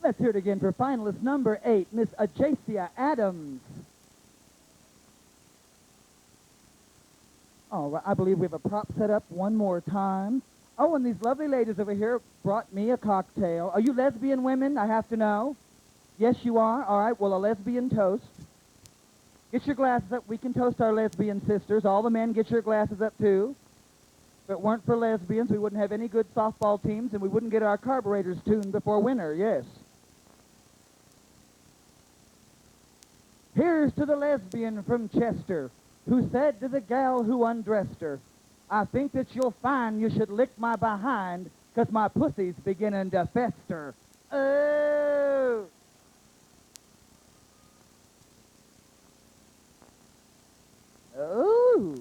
Let's hear it again for finalist number 8, Miss Ajacia Adams. All right, I believe we have a prop set up one more time. Oh, and these lovely ladies over here brought me a cocktail. Are you lesbian women? I have to know. Yes, you are. All right, well, a lesbian toast. Get your glasses up. We can toast our lesbian sisters. All the men, get your glasses up, too. If it weren't for lesbians, we wouldn't have any good softball teams, and we wouldn't get our carburetors tuned before winter, yes. Here's to the lesbian from Chester who said to the gal who undressed her, I think that you'll find you should lick my behind 'cause my pussy's beginning to fester. Oh! Oh!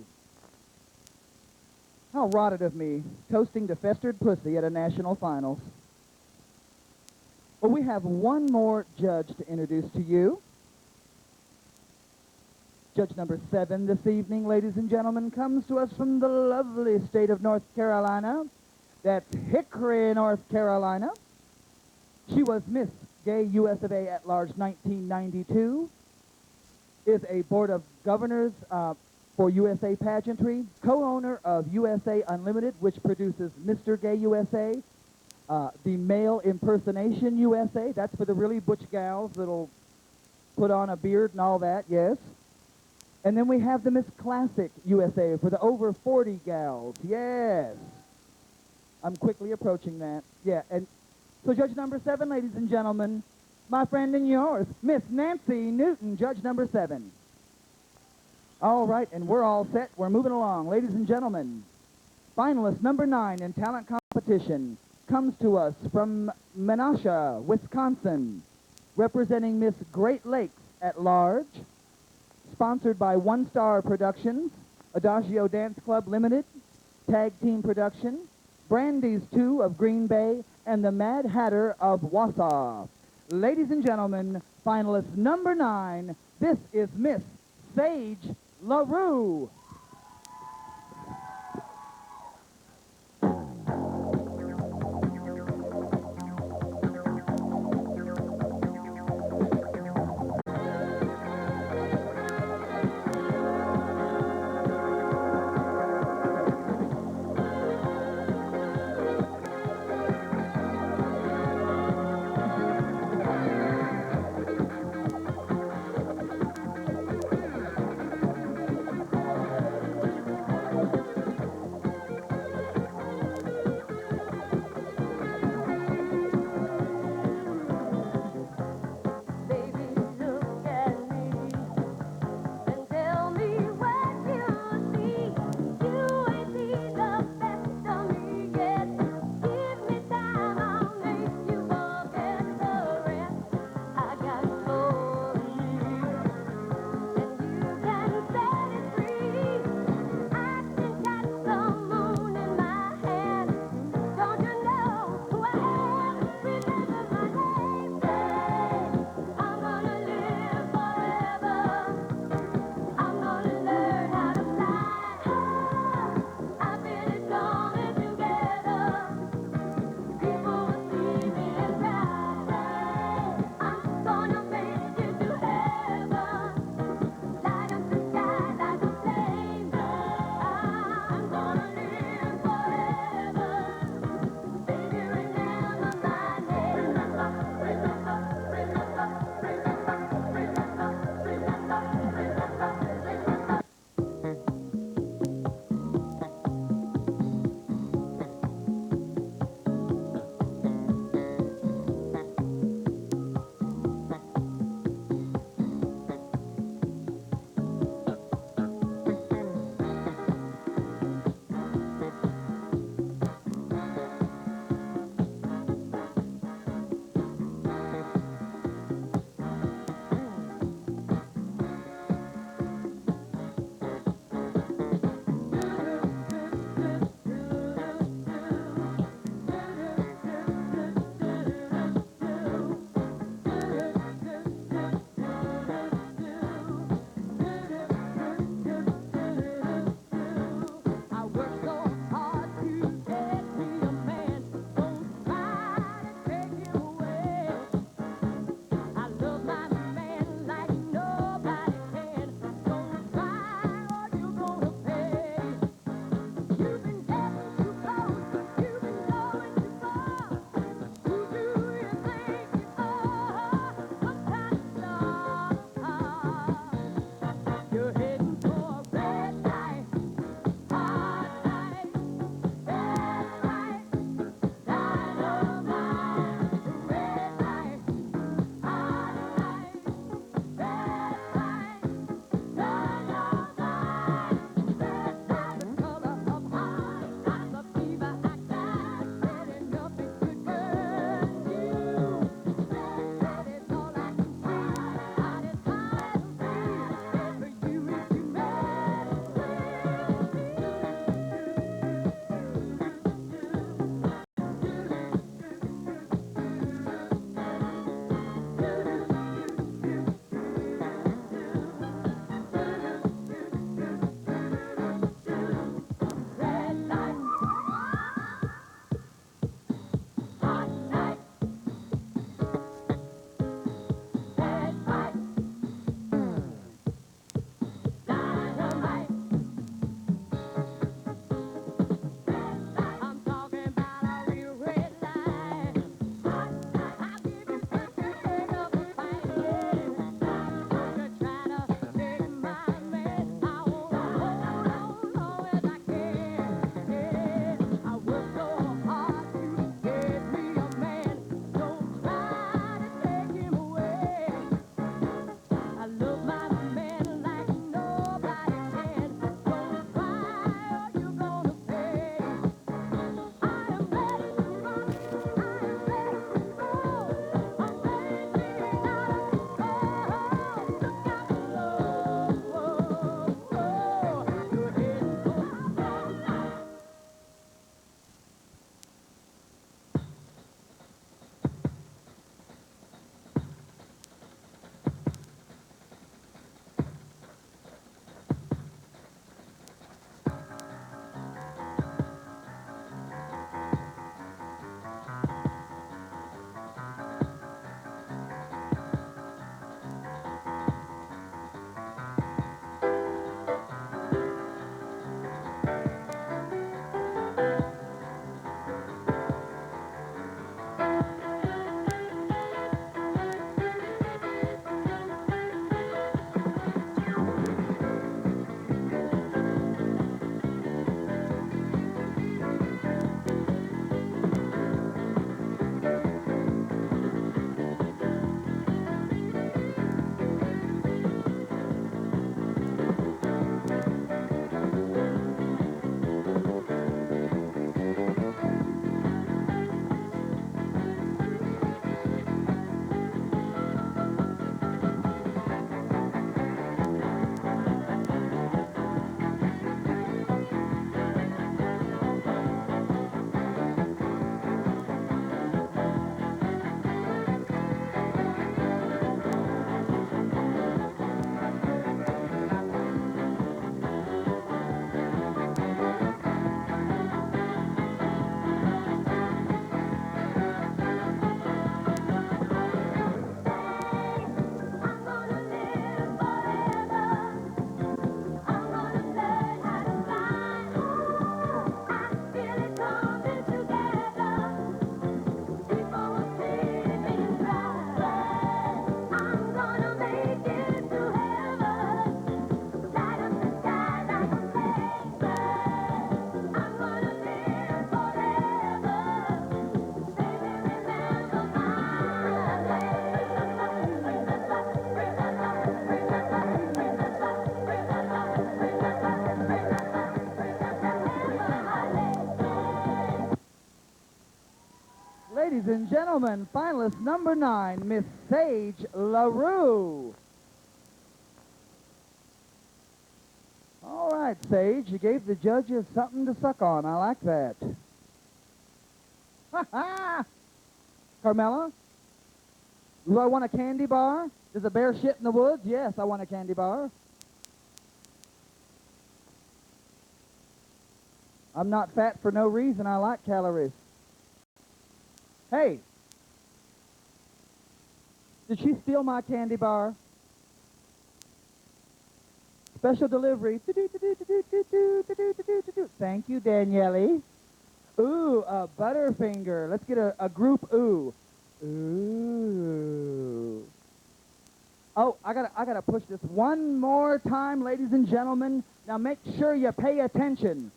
How rotted of me, toasting to festered pussy at a national finals. Well, we have one more judge to introduce to you. Judge number 7 this evening, ladies and gentlemen, comes to us from the lovely state of North Carolina. That's Hickory, North Carolina. She was Miss Gay USofA at Large 1992, is a Board of Governors for USA Pageantry, co-owner of USA Unlimited, which produces Mr. Gay USA, the Male Impersonation USA, that's for the really butch gals that'll put on a beard and all that, yes. And then we have the Miss Classic USA for the over 40 gals. Yes. I'm quickly approaching that. Yeah. And so judge number 7, ladies and gentlemen, my friend and yours, Miss Nancy Newton, judge number 7. All right, and we're all set. We're moving along. Ladies and gentlemen, finalist number 9 in talent competition comes to us from Menasha, Wisconsin, representing Miss Great Lakes at Large. Sponsored by One Star Productions, Adagio Dance Club Limited, Tag Team Production, Brandy's 2 of Green Bay, and the Mad Hatter of Wausau. Ladies and gentlemen, finalist number 9, this is Miss Sage LaRue. Ladies and gentlemen, finalist number 9, Miss Sage LaRue. All right, Sage, you gave the judges something to suck on. I like that. Ha ha! Carmela, do I want a candy bar? Does a bear shit in the woods? Yes, I want a candy bar. I'm not fat for no reason. I like calories. Hey, did she steal my candy bar? Special delivery. Thank you, Daniele. Ooh, a Butterfinger. Let's get a group ooh. Ooh. Oh, I gotta push this one more time, ladies and gentlemen. Now make sure you pay attention.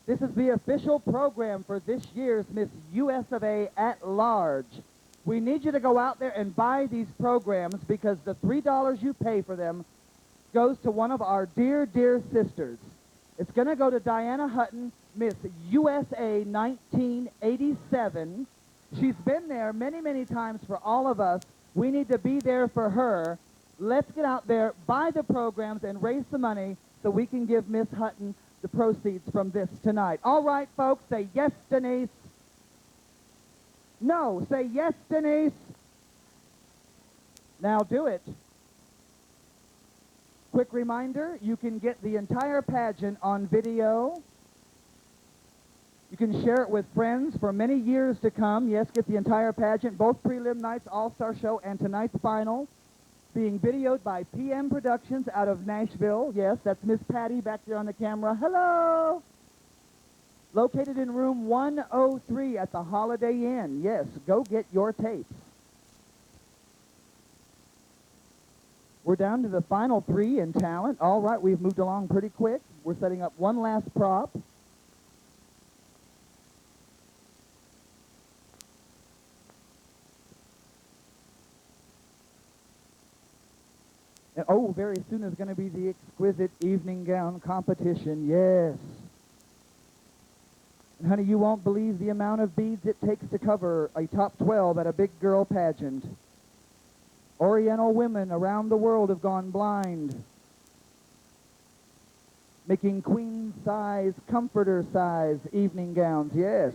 This is the official program for this year's Miss USofA at large. We need you to go out there and buy these programs because the $3 you pay for them goes to one of our dear, dear sisters. It's going to go to Diana Hutton, Miss USA 1987. She's been there many, many times for all of us. We need to be there for her. Let's get out there, buy the programs, and raise the money so we can give Miss Hutton the proceeds from this tonight. All right, folks, say yes, Denise. No, say yes, Denise. Now do it. Quick reminder, you can get the entire pageant on video. You can share it with friends for many years to come. Yes, get the entire pageant, both prelim nights, all-star show, and tonight's final. Being videoed by PM Productions out of Nashville. Yes, that's Miss Patty back there on the camera. Hello! Located in room 103 at the Holiday Inn. Yes, go get your tapes. We're down to the final 3 in talent. All right, we've moved along pretty quick. We're setting up one last prop. And, oh, very soon is going to be the exquisite evening gown competition. Yes. And honey, you won't believe the amount of beads it takes to cover a top 12 at a big girl pageant. Oriental women around the world have gone blind, making queen-size, comforter-size evening gowns. Yes.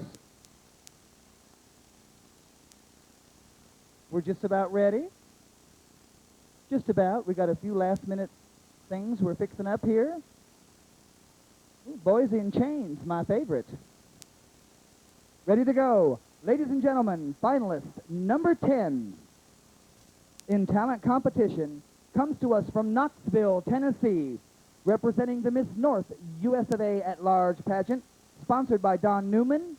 We're just about ready. Just about. We got a few last-minute things we're fixing up here. Ooh, boys in chains, my favorite. Ready to go. Ladies and gentlemen, finalist number 10 in talent competition comes to us from Knoxville, Tennessee, representing the Miss North USofA at Large pageant, sponsored by Don Newman.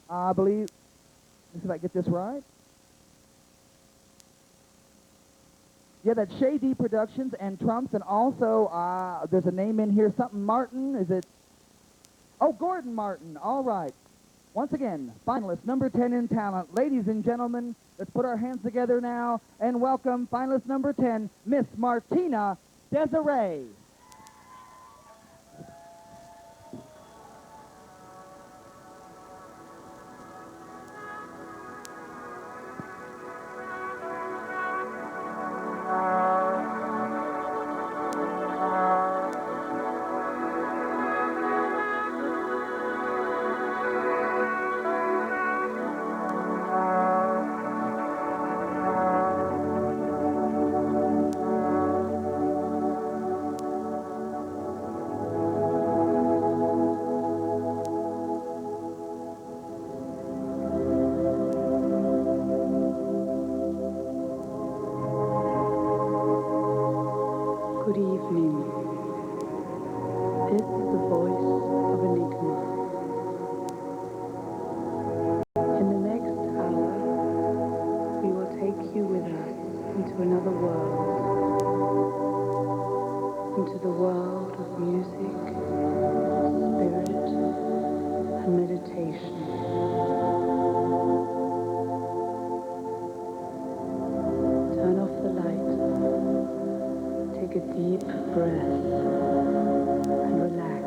I believe, let's see if I get this right. Yeah, that's Shady Productions and Trumps, and also there's a name in here, something Martin. Is it? Oh, Gordon Martin. All right. Once again, finalist number 10 in talent. Ladies and gentlemen, let's put our hands together now and welcome finalist number 10, Miss Martina Desiree. Good evening. This is the voice of Enigma. In the next hour, we will take you with us into another world. Into the world of music, spirit, and meditation. Turn off the light. Take a deep breath and relax.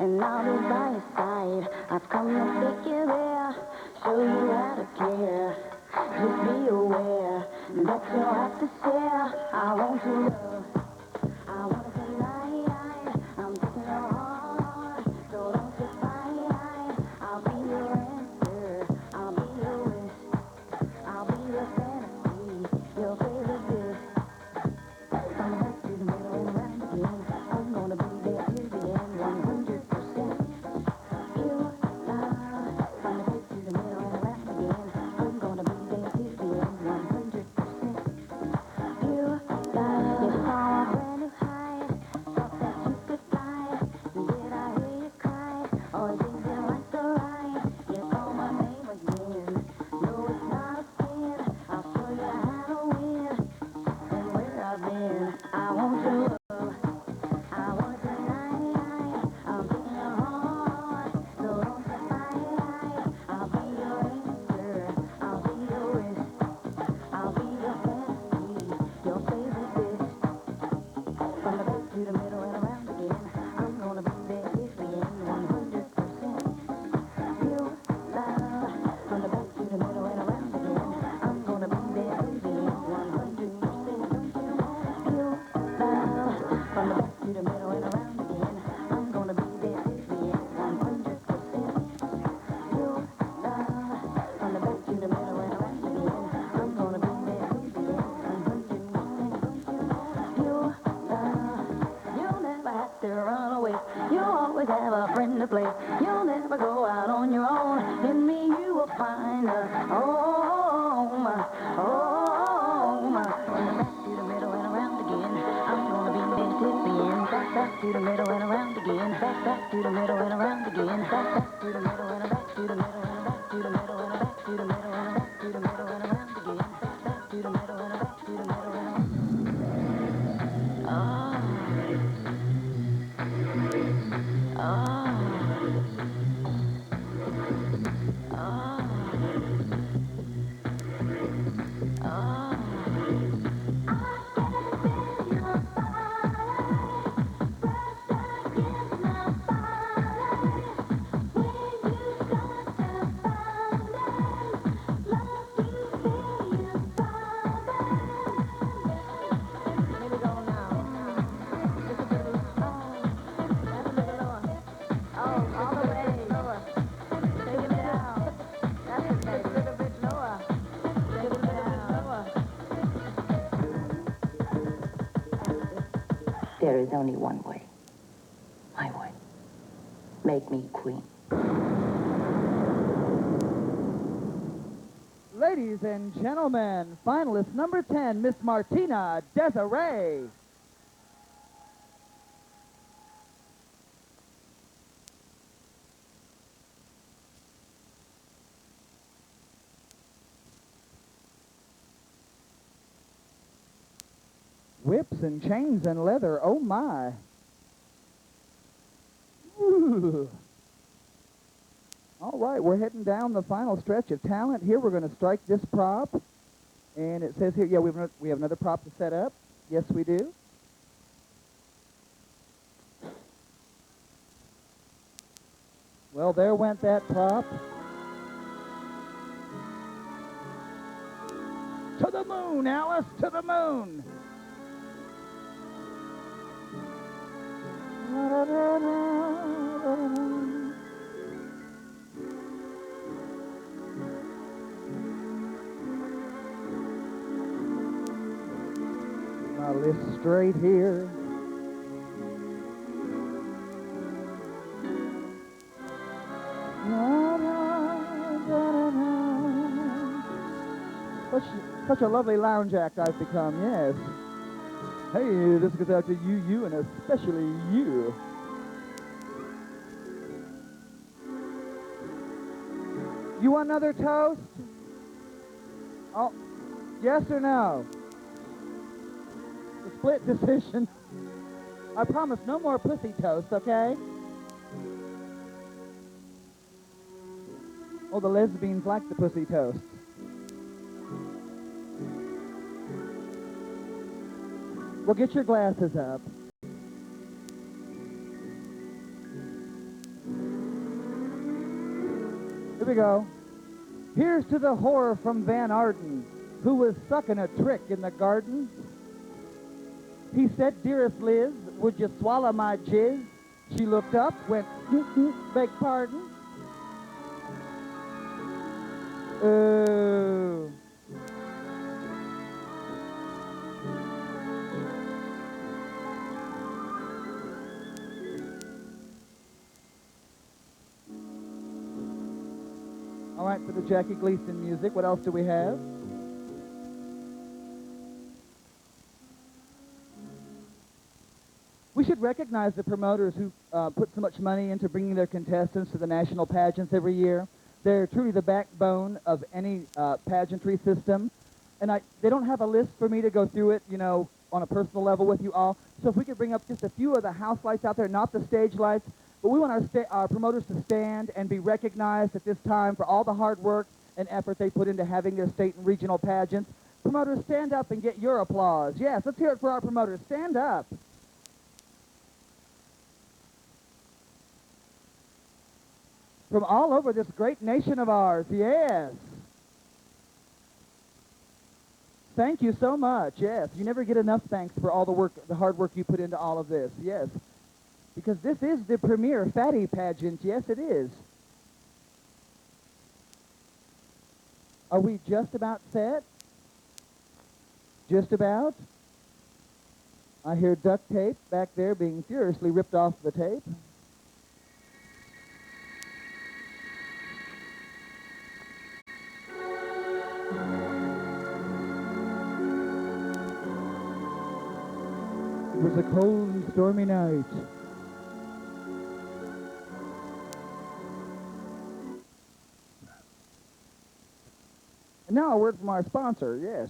and I'll be by your side. I've come to take you there, show you how to care. Just be aware that you'll have to share. I want your love, I want it tonight. I'm taking your heart, so don't you fight. I'll be your answer, I'll be your wish, I'll be your fantasy, your favorite dish. From the back to the middle and around again, I'm gonna be there till the end, 100%. You love. From the back to the middle and around again, I'm gonna be there till the end, 100%. You love. You saw a brand new high, thought that you could fly. Did I hear you cry? Or did you like the ride? You call my name again. No, it's not a sin. I'll show you how to win. And where I've been, I want your love. I want it tonight. I'm taking your heart, so don't you fight. I'll be your answer. I'll be your wish. I'll be your fantasy, your favorite dish. From the back to the middle and around again, I'm gonna be there till the end, 100%. You love. From the back to the middle and around again, I'm gonna be there till the end, 100%. You love. From the back to the middle and around again, I'm gonna be there till the end, 100%. You love. From the back to the middle and around again, I'm gonna be there till the end, 100%. You love. You'll never have to run away. You'll always have a friend to play. You'll never go out on your own. In me you will find a home, home. From the back to the middle and around again, I'm gonna be there till the end. Back to the middle and around again. Back to the middle and around again. Back to the middle and back to the middle and back to the middle and back to the middle and back to the middle and around again. Back to the middle and back to the middle and there is only one way. My way. Make me queen. Ladies and gentlemen, finalist number 10, Miss Martina Desiree. Whips and chains and leather, oh my. Ooh. All right, we're heading down the final stretch of talent. Here we're going to strike this prop. And it says here, yeah, we have another prop to set up. Yes, we do. Well, there went that prop. To the moon, Alice, to the moon. My list straight here. Such a lovely lounge act I've become, yes. Hey, this goes out to you, and especially you. You want another toast? Oh, yes or no? The split decision. I promise no more pussy toast, okay? Oh, the lesbians like the pussy toast. Well, get your glasses up. Here we go. Here's to the whore from Van Arden, who was sucking a trick in the garden. He said, dearest Liz, would you swallow my jizz? She looked up, went, beg pardon? Oh. All right, for the Jackie Gleason music, what else do we have? We should recognize the promoters who put so much money into bringing their contestants to the national pageants every year. They're truly the backbone of any pageantry system. And they don't have a list for me to go through it, you know, on a personal level with you all. So if we could bring up just a few of the house lights out there, not the stage lights, but we want our promoters to stand and be recognized at this time for all the hard work and effort they put into having their state and regional pageants. Promoters, stand up and get your applause. Yes, let's hear it for our promoters. Stand up. From all over this great nation of ours, yes. Thank you so much, yes. You never get enough thanks for all the work, the hard work you put into all of this, yes. Because this is the premier fatty pageant, yes it is. Are we just about set? Just about? I hear duct tape back there being furiously ripped off the tape. It was a cold and stormy night. And now a word from our sponsor, yes.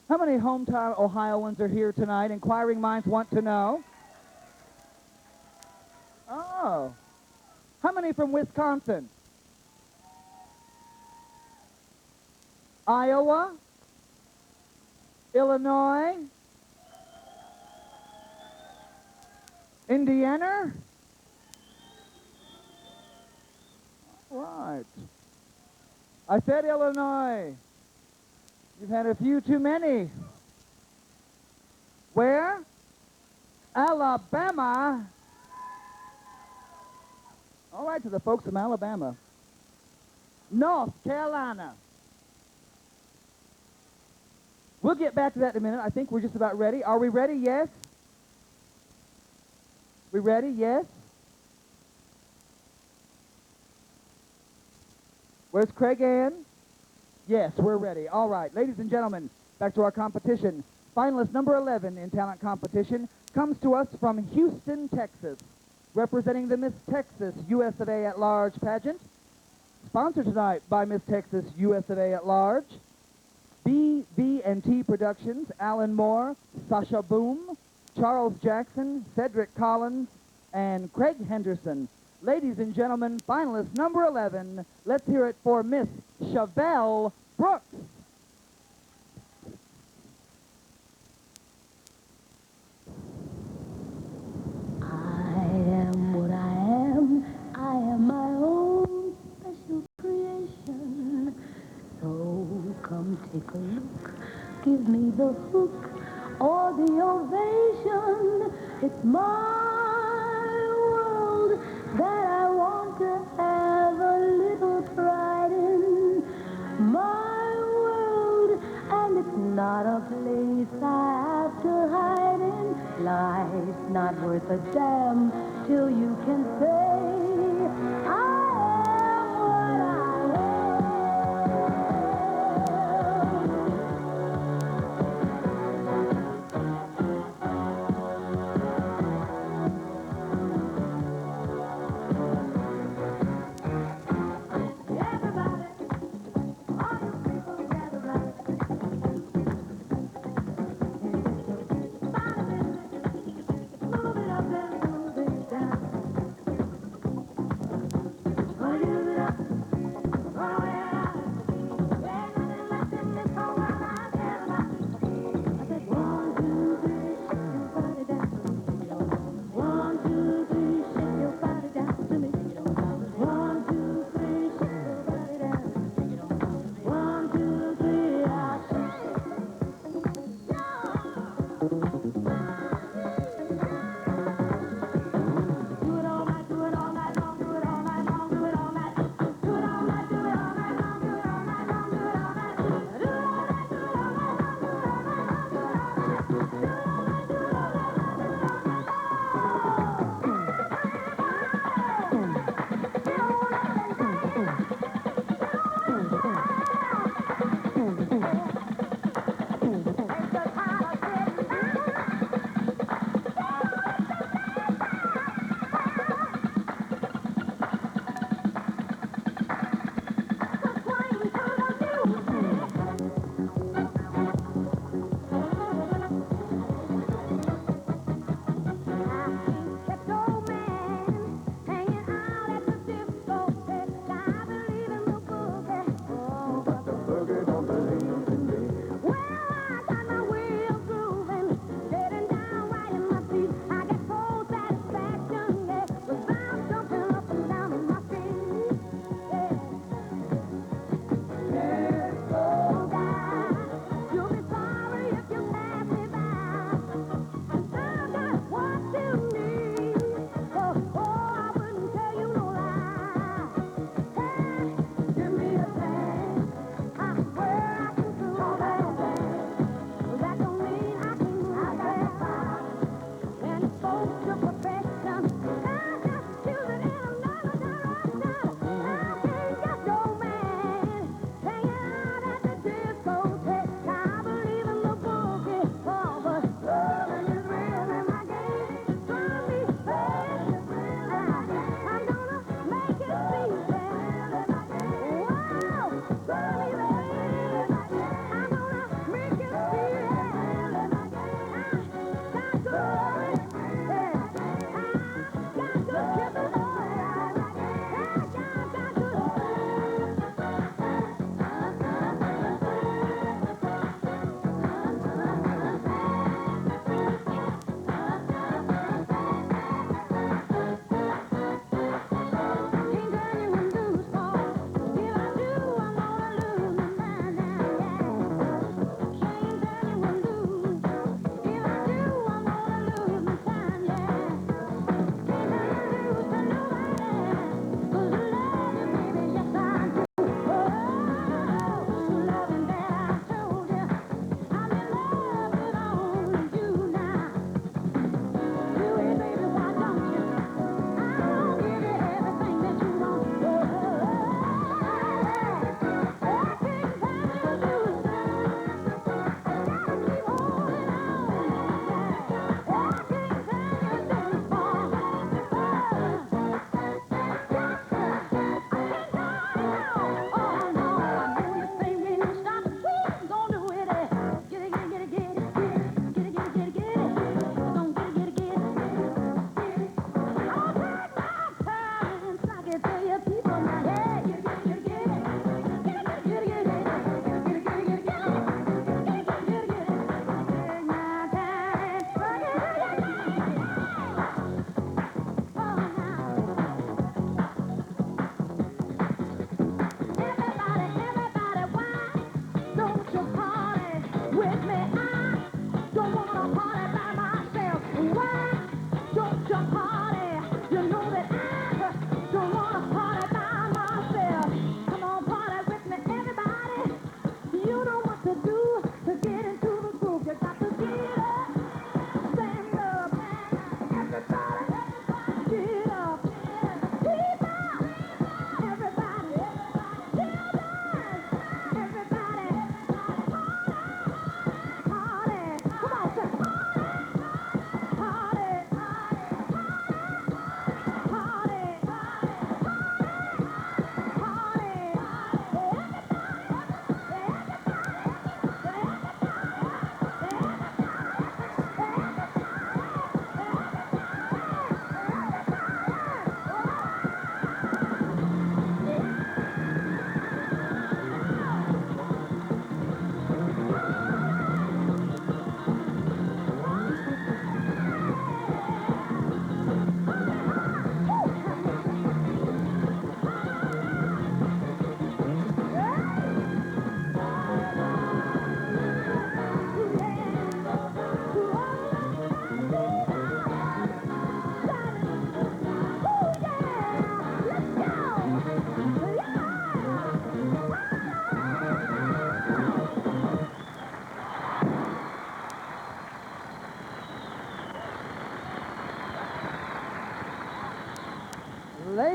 How many hometown Ohioans are here tonight? Inquiring minds want to know. Oh. How many from Wisconsin? Iowa? Illinois? Indiana? All right. I said Illinois. You've had a few too many. Where? Alabama. All right, to the folks from Alabama. North Carolina. We'll get back to that in a minute. I think we're just about ready. Are we ready? Yes? We ready? Yes? Where's Craig Ann? Yes, we're ready. All right, ladies and gentlemen, back to our competition. Finalist number 11 in talent competition comes to us from Houston, Texas, representing the Miss Texas USofA at Large pageant, sponsored tonight by Miss Texas USofA at Large, B&T Productions, Alan Moore, Sasha Boom, Charles Jackson, Cedric Collins, and Craig Henderson. Ladies and gentlemen, finalist number 11, let's hear it for Miss Chevelle Brooks. I am what I am. I am my own special creation. So come take a look. Give me the hook or the ovation. It's my world that I want to have a little pride in. My world, and it's not a place I have to hide in. Life's not worth a damn till you can say, I am what I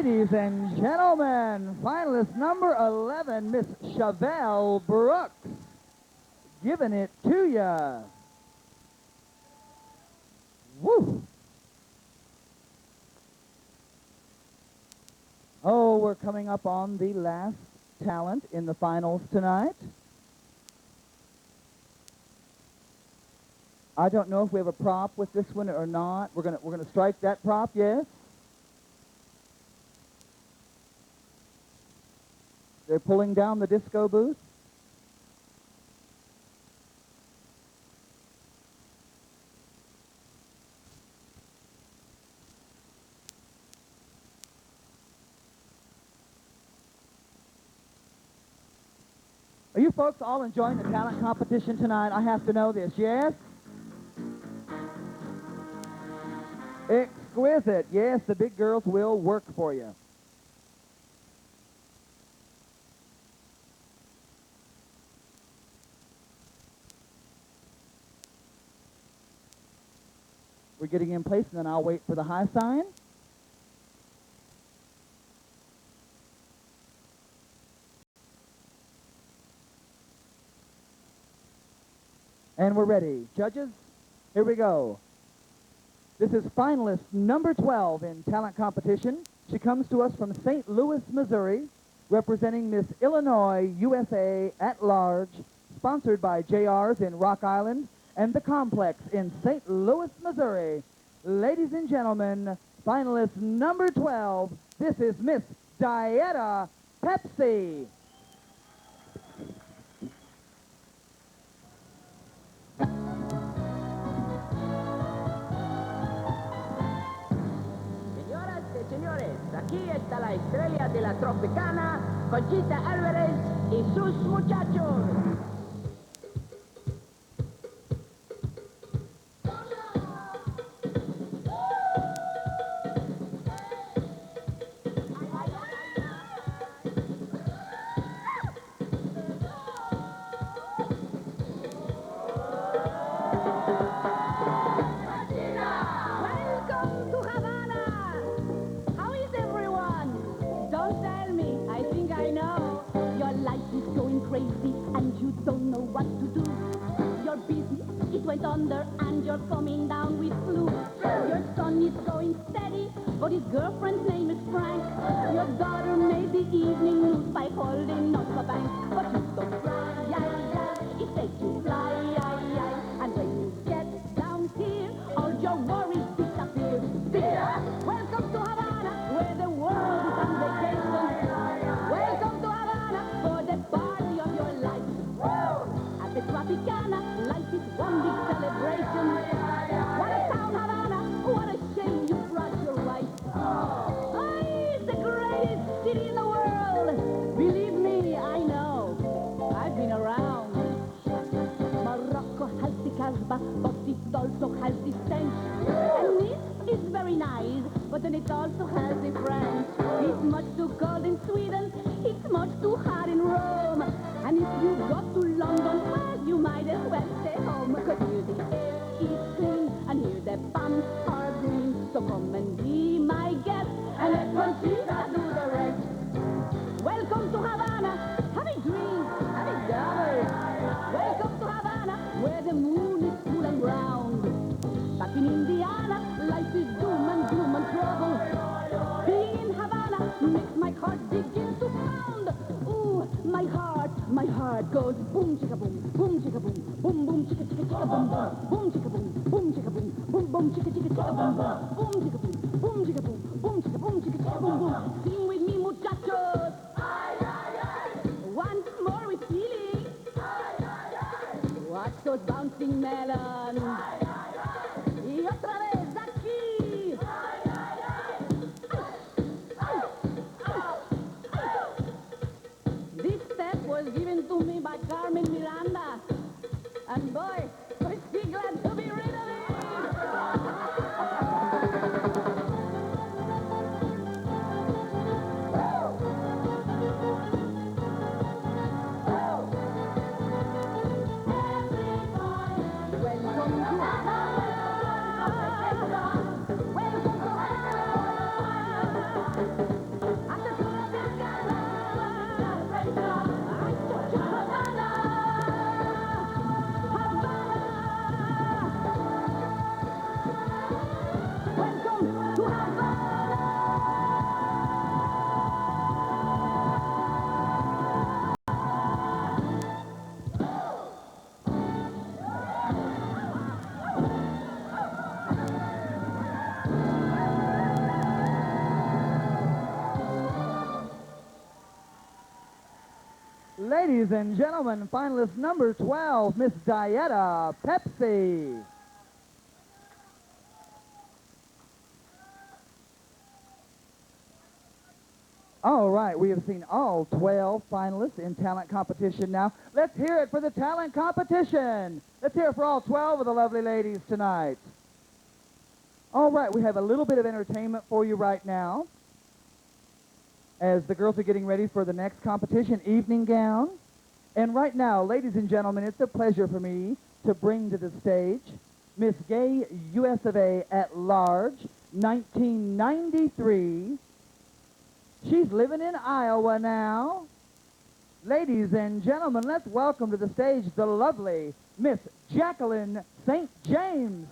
Ladies and gentlemen, finalist number 11, Miss Chevelle Brooks, giving it to ya. Woo! Oh, we're coming up on the last talent in the finals tonight. I don't know if we have a prop with this one or not. We're gonna strike that prop, yes? They're pulling down the disco booth. Are you folks all enjoying the talent competition tonight? I have to know this, yes? Exquisite. Yes, the big girls will work for you. We're getting in place, and then I'll wait for the high sign. And we're ready. Judges, here we go. This is finalist number 12 in talent competition. She comes to us from St. Louis, Missouri, representing Miss Illinois USA at large, sponsored by JR's in Rock Island and the Complex in St. Louis, Missouri. Ladies and gentlemen, finalist number 12, this is Miss Dieta Pepsi. Señoras y señores, aquí está la estrella de la Tropicana, Conchita Álvarez y sus muchachos. Welcome to Havana! How is everyone? Don't tell me, I think I know. Your life is going crazy and you don't know what to do. Your business, it went under and you're coming down with flu. Your son is going steady, but his girlfriend's name is Frank. Your daughter made the evening news by holding up a bank. But you don't fly, it takes you fly, and when you get down here, all your worries disappear. Welcome to Havana, where the world is on vacation. Welcome to Havana for the party of your life. At the Tropicana, life is one big celebration. What a town, Havana! What a shame you brought your wife. Oh, it's the greatest city in the world. Believe me, I know. I've been around. Morocco has the Casbah, but it also has the stench. And this is very nice, but then it also has the French. It's much too cold in Sweden, it's much too hot in Rome. And if you go to London, well, you might as well stay home. Cause here the air is clean, and here the palms are green. So come and be my guest, and let Conchita do the rest. Welcome to Havana, have a drink, have a double. Welcome to Havana, where the moon is cool and round. Back in Indiana, life is doom and gloom and trouble. Being in Havana makes my heart begin to pound. Ooh, my heart goes boom chicka boom, boom chicka boom, boom boom chicka chicka chicka boom boom, boom chicka boom, boom chicka boom, boom boom chicka chicka chicka boom boom, boom chicka boom, boom chicka boom, boom chicka boom chicka chicka boom boom. Sing with me, muchachos. Once more with feeling. Watch those bouncing melons. Y otra vez aquí. This step was given to me by Carmen Miranda. And boy, was she glad to be rid of it. Welcome to Havana. Welcome to Havana. Ladies and gentlemen, finalist number 12, Miss Dieta Pepsi. All right, we have seen all 12 finalists in talent competition now. Let's hear it for the talent competition. Let's hear it for all 12 of the lovely ladies tonight. All right, we have a little bit of entertainment for you right now as the girls are getting ready for the next competition, evening gown. And right now, ladies and gentlemen, it's a pleasure for me to bring to the stage Miss Gay USofA at Large, 1993. She's living in Iowa now. Ladies and gentlemen, let's welcome to the stage the lovely Miss Jacqueline St. James.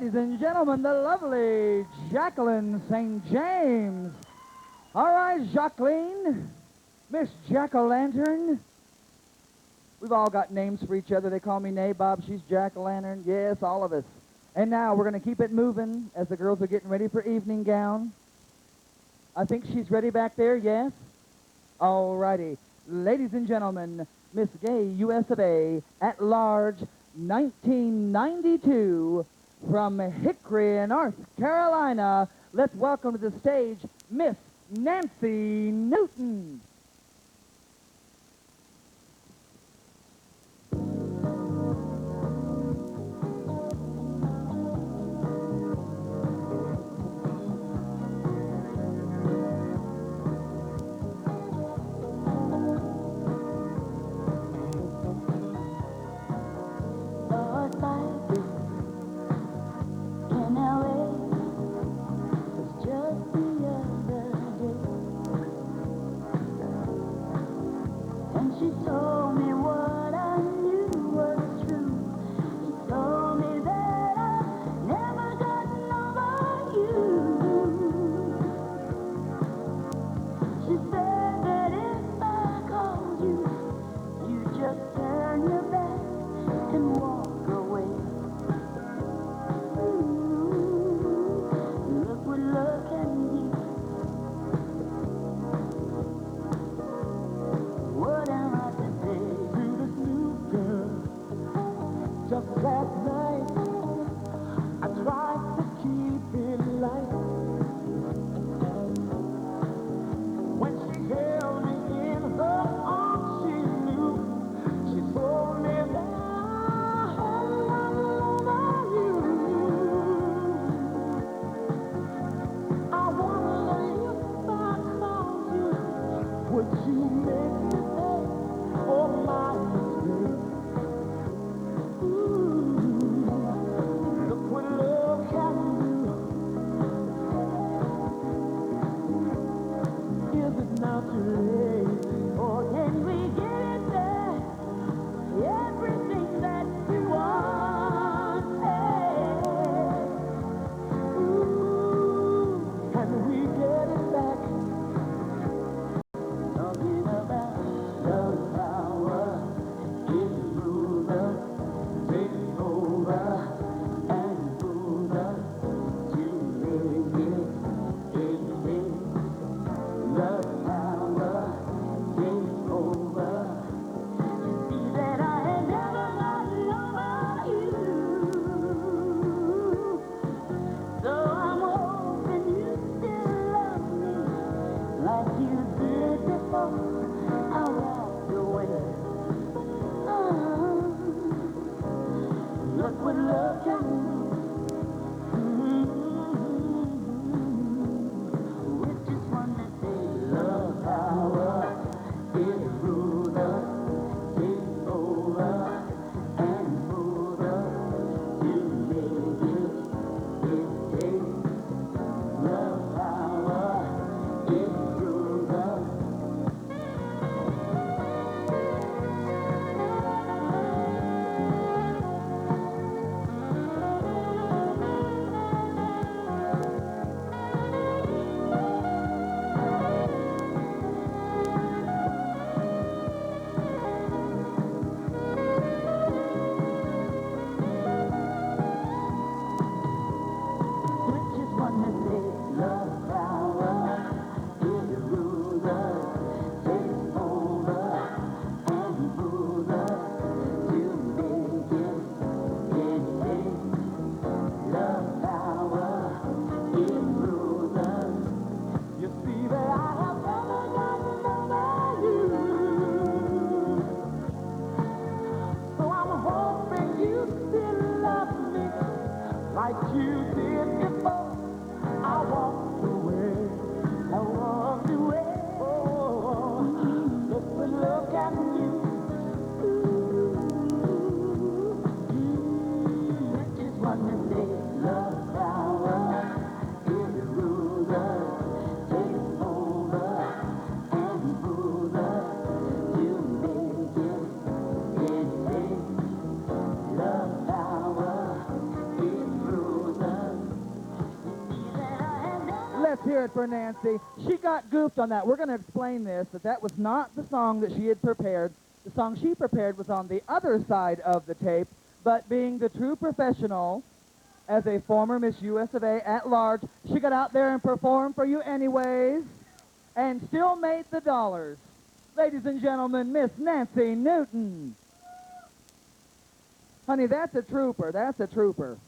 ladies and gentlemen, the lovely Jacqueline St. James. All right, Jacqueline, Miss Jack-O-Lantern. We've all got names for each other. They call me Nabob. She's Jack-O-Lantern. Yes, all of us. And now we're going to keep it moving as the girls are getting ready for evening gown. I think she's ready back there, yes? All righty. Ladies and gentlemen, Miss Gay USofA at large 1992 from Hickory, North Carolina. Let's welcome to the stage Miss Nancy Newton. She told me what I knew was true. She told me that I've never gotten over you. She said that if I called you, you just turn your back and walk away. Look what love can do. What am I to do? hear it for Nancy. She got goofed on that. We're going to explain this, that was not the song that she had prepared. The song she prepared was on the other side of the tape, but being the true professional, as a former Miss US of A at large, she got out there and performed for you anyways, and still made the dollars. Ladies and gentlemen, Miss Nancy Newton. Honey, that's a trooper. That's a trooper.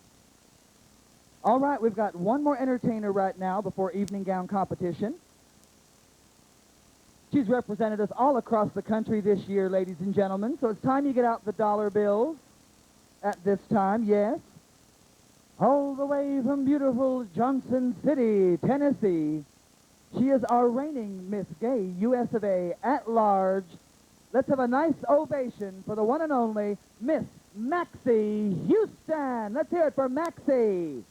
All right, we've got one more entertainer right now before evening gown competition. She's represented us all across the country this year, ladies and gentlemen, so it's time you get out the dollar bills at this time, yes. All the way from beautiful Johnson City, Tennessee, she is our reigning Miss Gay US of A at large. Let's have a nice ovation for the one and only Miss Maxie Houston. Let's hear it for Maxie.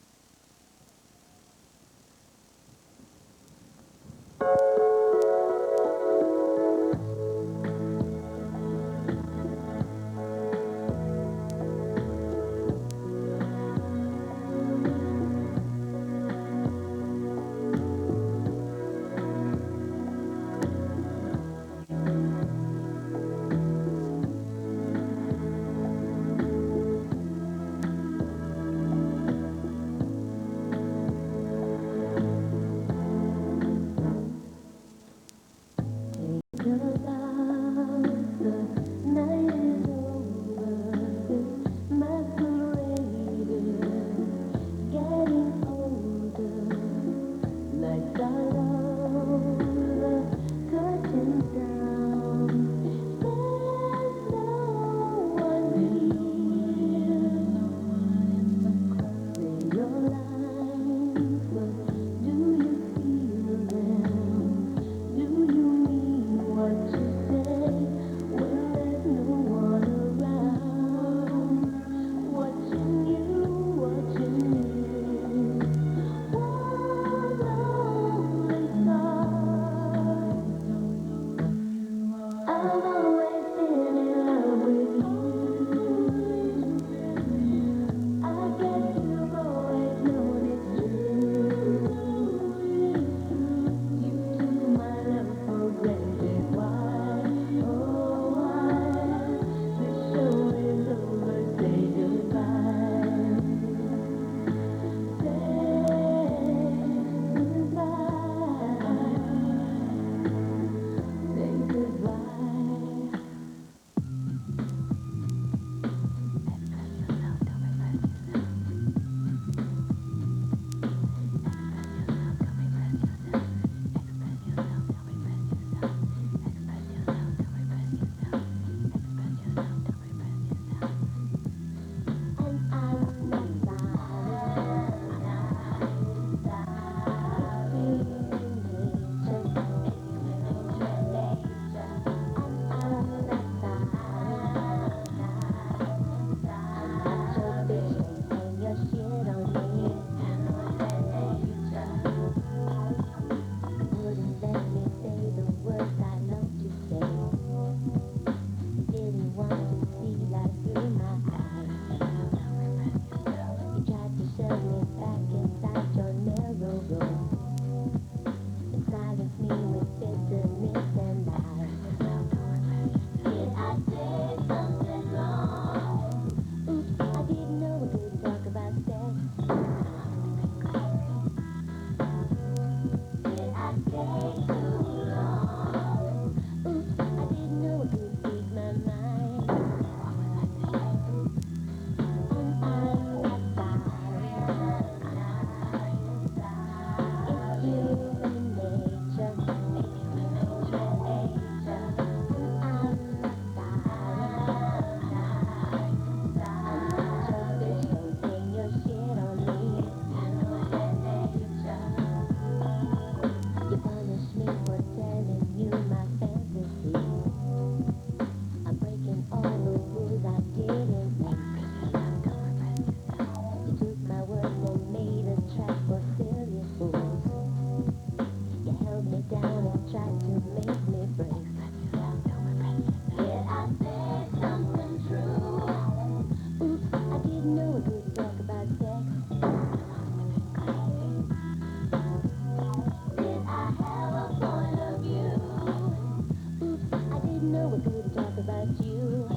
didn't know we could talk about you.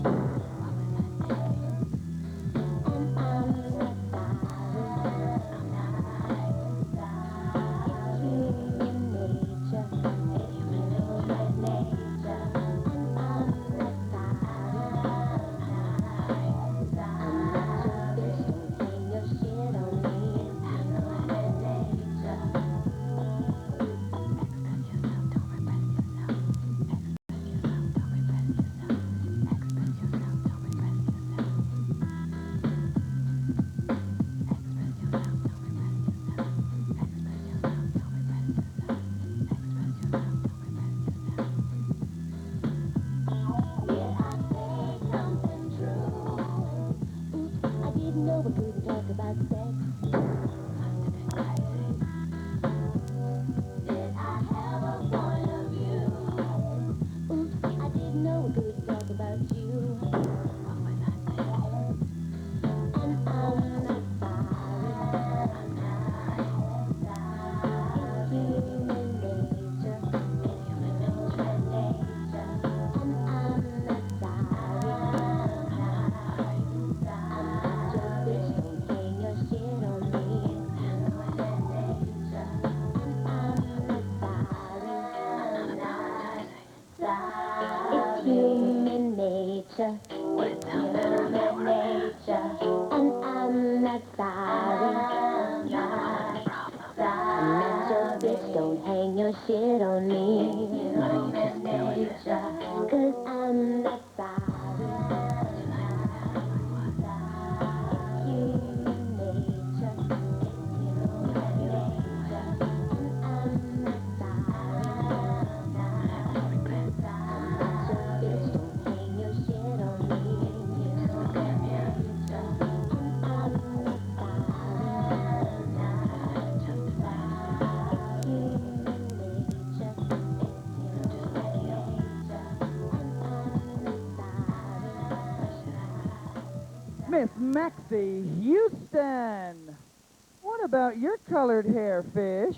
And I'm not sorry. It's human nature. It's human nature. And I'm not sorry. I'm not your bitch, don't hang your shit on me. Human nature. Did I say something true? Oops, I didn't know we couldn't talk about sex. Did I have a point of view? Oops, I didn't know we couldn't talk about you. And I'm not sorry. It's human nature. It's human nature. And I'm not sorry. I'm not your bitch, don't hang your shit on me. Human nature. And I'm not sorry. It's human nature. It's human nature. And I'm not sorry. I'm not your bitch, don't hang your shit on me. Human nature. 'Cause I'm not sorry. It's human nature. It's human nature. And I'm not sorry. I'm not your bitch, don't hang your shit on me. Human nature. And I'm not Miss Maxie Houston. What about your colored hair, fish?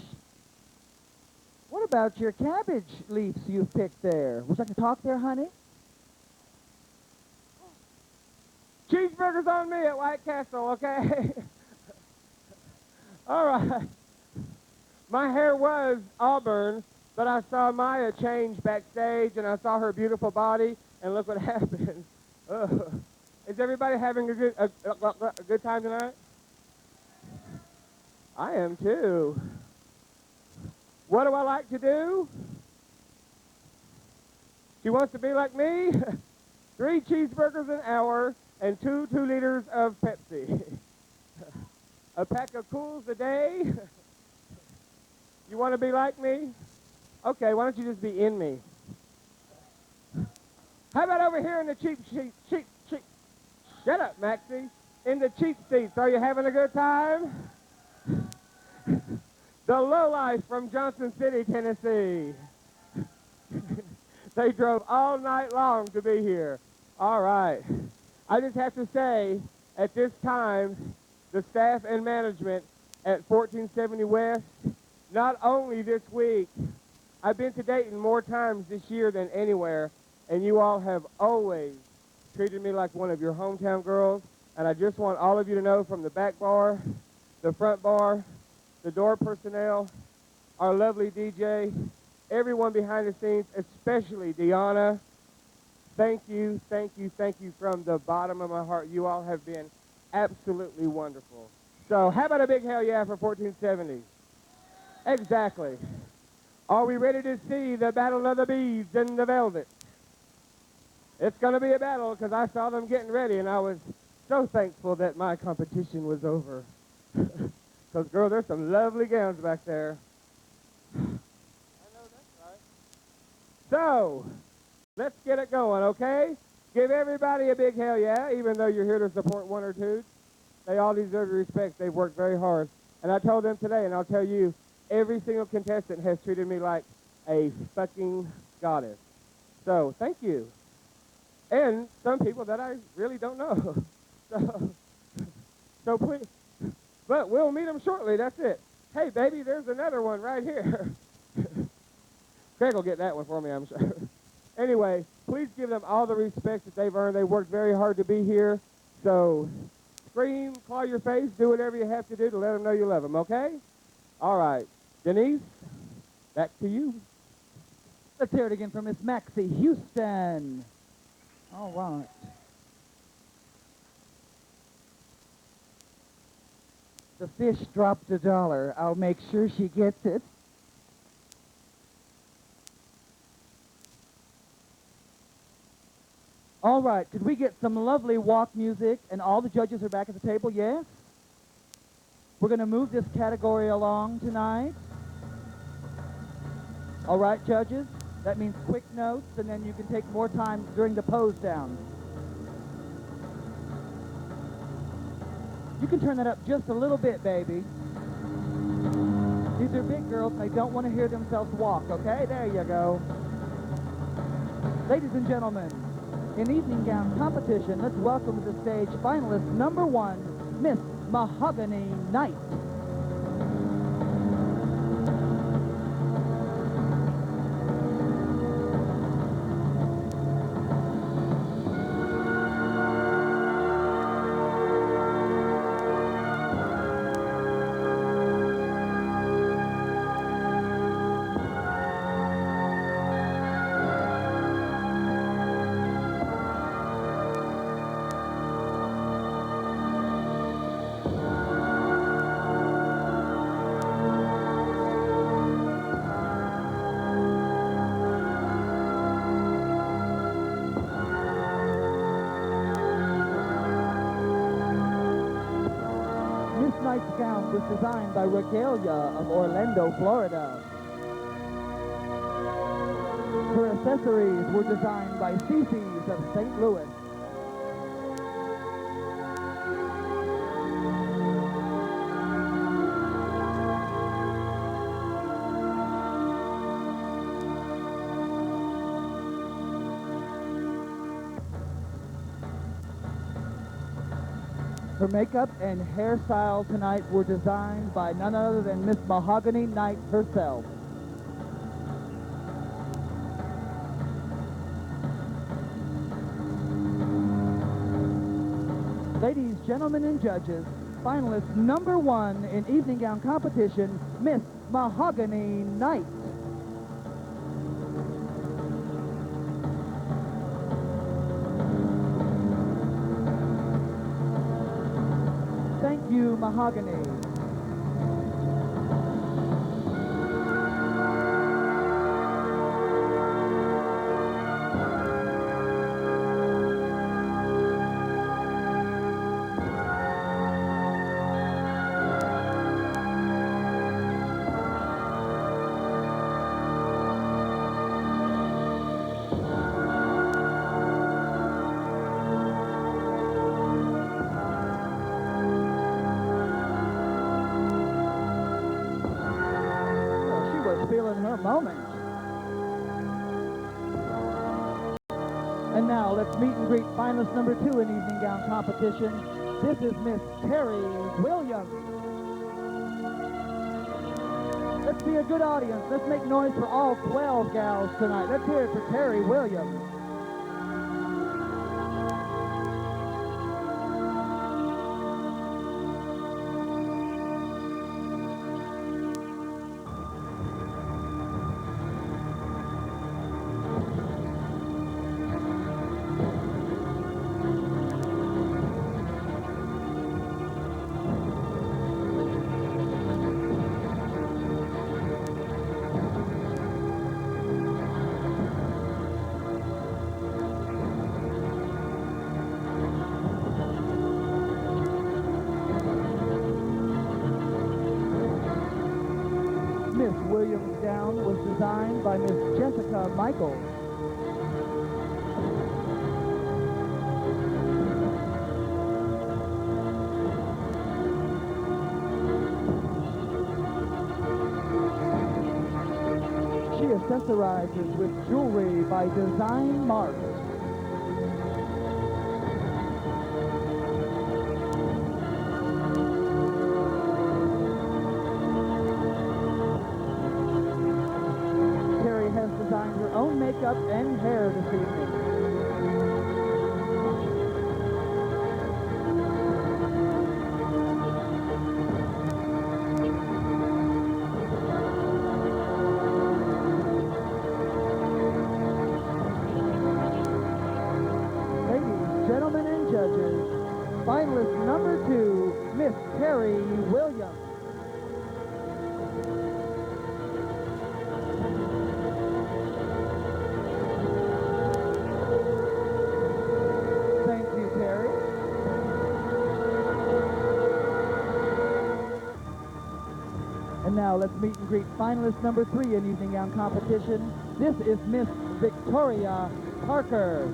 What about your cabbage leaves you've picked there? Would you like to talk there, honey? Cheeseburgers on me at White Castle, okay? All right. My hair was auburn, but I saw Maya change backstage, and I saw her beautiful body, and look what happened. Ugh. Is everybody having a good time tonight? I am too. What do I like to do? She wants to be like me? 3 cheeseburgers an hour and 2 liters of Pepsi. A pack of Cools a day. You want to be like me? Okay, why don't you just be in me? How about over here in the cheap. Shut up, Maxie. In the cheap seats, are you having a good time? The lowlife from Johnson City, Tennessee. They drove all night long to be here. All right. I just have to say, at this time, the staff and management at 1470 West, not only this week, I've been to Dayton more times this year than anywhere, and you all have always treated me like one of your hometown girls, and I just want all of you to know, from the back bar, the front bar, the door personnel, our lovely DJ, everyone behind the scenes, especially Deanna, thank you from the bottom of my heart. You all have been absolutely wonderful. So how about a big hell yeah for 1470? Exactly. Are we ready to see the battle of the beads and the velvet? It's going to be a battle, because I saw them getting ready, and I was so thankful that my competition was over. Because, girl, there's some lovely gowns back there. I know that's right. So, let's get it going, okay? Give everybody a big hell yeah, even though you're here to support one or two. They all deserve your respect. They've worked very hard. And I told them today, and I'll tell you, every single contestant has treated me like a fucking goddess. So, thank you. And some people that I really don't know. So please. But we'll meet them shortly. That's it. Hey, baby, there's another one right here. Craig will get that one for me, I'm sure. Anyway, please give them all the respect that they've earned. They worked very hard to be here. So scream, claw your face, do whatever you have to do to let them know you love them, okay? All right. Denise, back to you. Let's hear it again from Miss Maxie Houston. All right. The fish dropped $1. I'll make sure she gets it. All right, could we get some lovely walk music? And all the judges are back at the table, yes? We're going to move this category along tonight. All right, judges? That means quick notes, and then you can take more time during the pose down. You can turn that up just a little bit, baby. These are big girls, and they don't want to hear themselves walk, okay? There you go. Ladies and gentlemen, in evening gown competition, let's welcome to the stage finalist number 1, Miss Mahogany Knight. Miss Knight's gown was designed by Regalia of Orlando, Florida. Her accessories were designed by Cece's of St. Louis. Her makeup and hairstyle tonight were designed by none other than Miss Mahogany Knight herself. Ladies, gentlemen, and judges, finalist number 1 in evening gown competition, Miss Mahogany Knight. Thank you, Mahogany. Feeling her moment. And now let's meet and greet finalist number 2 in evening gown competition. This is Miss Terry Williams. Let's be a good audience. Let's make noise for all 12 gals tonight. Let's hear it for Terry Williams. Miss Williams' gown was designed by Miss Jessica Michaels. She accessorizes with jewelry by Design Mark. Terry has designed her own makeup and hair judges, finalist number 2, Miss Terry Williams. Thank you, Terry. And now let's meet and greet finalist number 3 in evening gown competition. This is Miss Victoria Parker.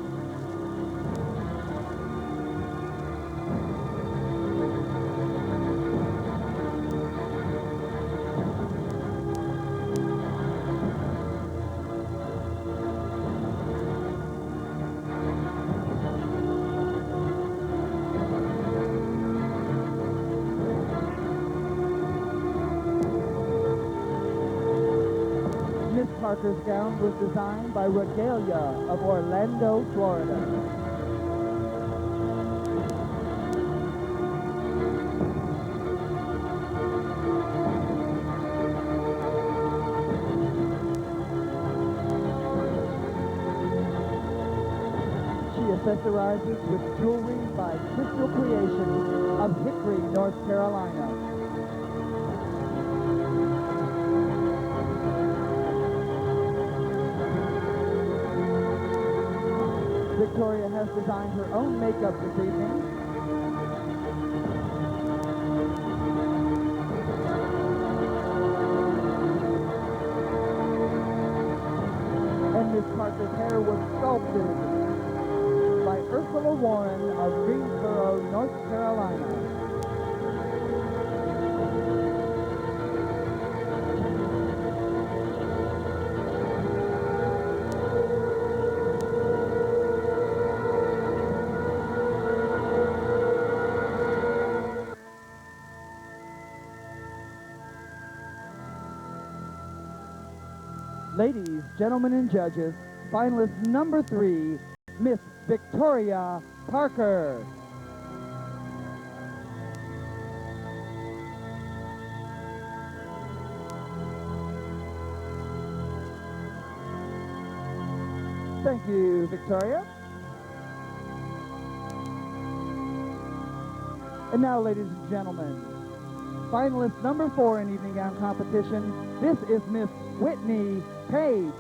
Miss Parker's gown was designed by Regalia of Orlando, Florida. She accessorizes with jewelry by Crystal Creations of Hickory, North Carolina. Victoria has designed her own makeup this evening. And Miss Parker's hair was sculpted by Ursula Warren of Greensboro, North Carolina. Ladies, gentlemen, and judges, finalist number 3, Miss Victoria Parker. Thank you, Victoria. And now, ladies and gentlemen, finalist number 4 in evening gown competition, this is Miss Whitney Page.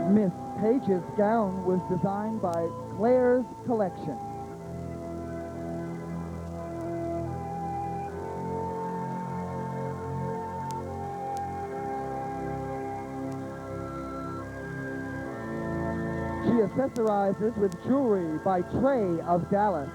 Miss Page's gown was designed by Claire's Collection. She accessorizes with jewelry by Trey of Dallas.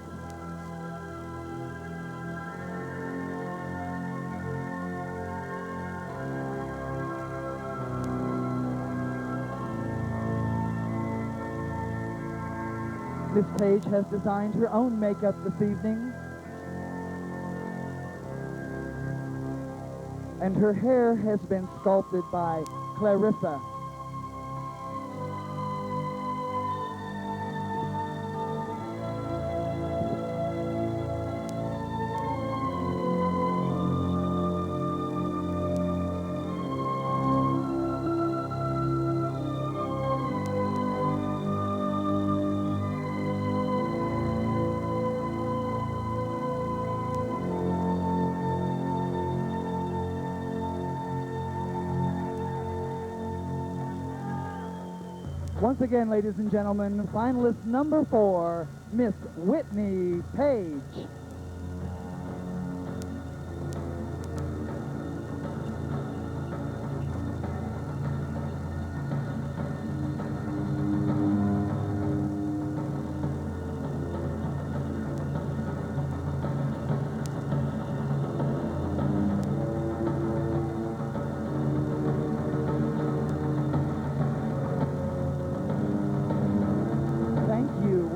Miss Page has designed her own makeup this evening. And her hair has been sculpted by Clarissa. Once again, ladies and gentlemen, finalist number 4, Miss Whitney Page.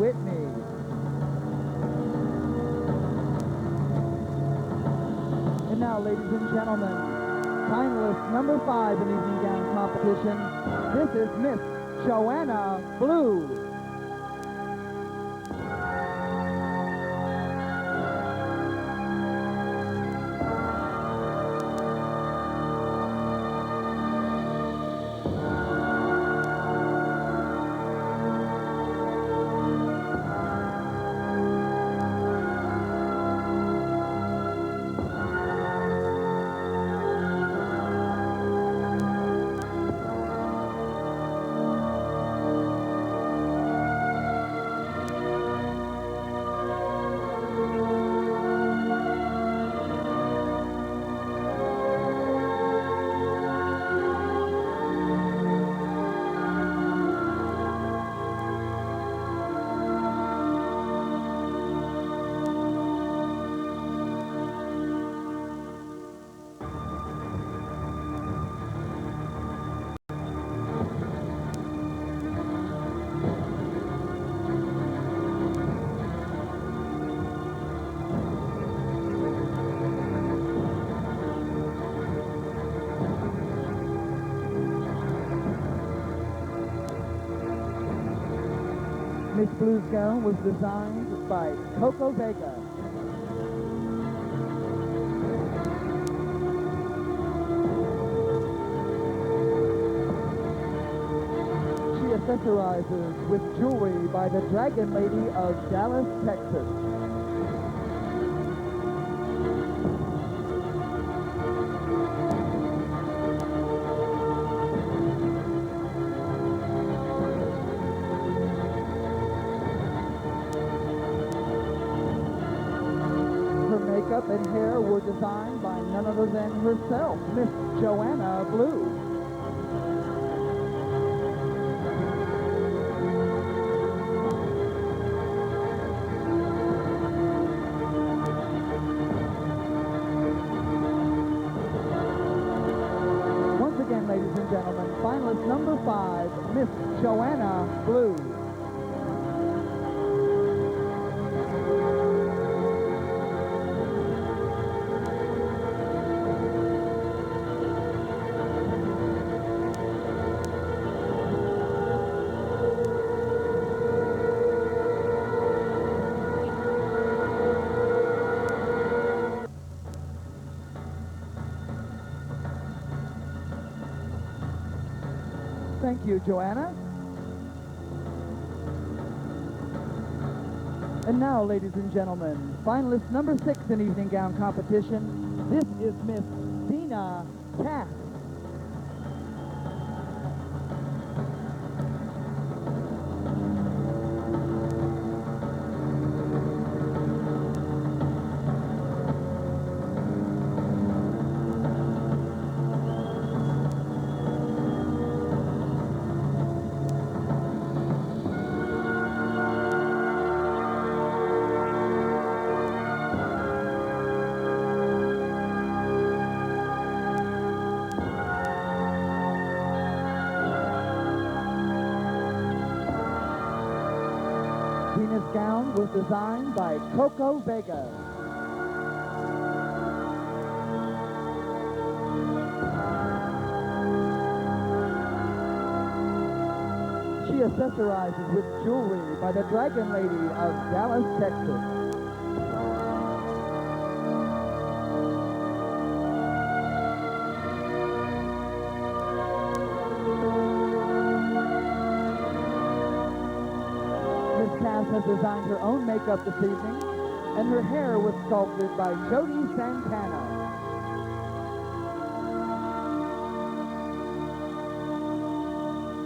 Whitney. And now, ladies and gentlemen, finalist number 5 in evening gown competition. This is Miss Joanna Blue. Miss Blue's gown was designed by Coco Vega. She accessorizes with jewelry by the Dragon Lady of Dallas, Texas. Makeup and hair were designed by none other than herself, Miss Joanna Blue. Once again, ladies and gentlemen, finalist number 5, Miss Joanna Blue. Thank you, Joanna. And now, ladies and gentlemen, finalist number 6 in evening gown competition. This is Miss Dina Cass. Dina's gown was designed by Coco Vega. She accessorizes with jewelry by the Dragon Lady of Dallas, Texas. Cass has designed her own makeup this evening, and her hair was sculpted by Jody Santana.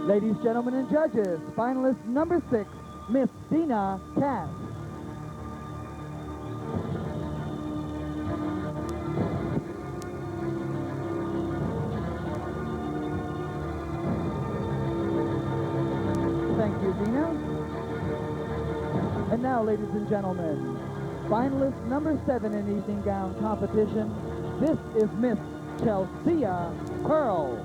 Ladies, gentlemen, and judges, finalist number 6, Miss Dina Cass. Thank you, Dina. And now, ladies and gentlemen, finalist number 7 in evening gown competition. This is Miss Chelsea Pearl.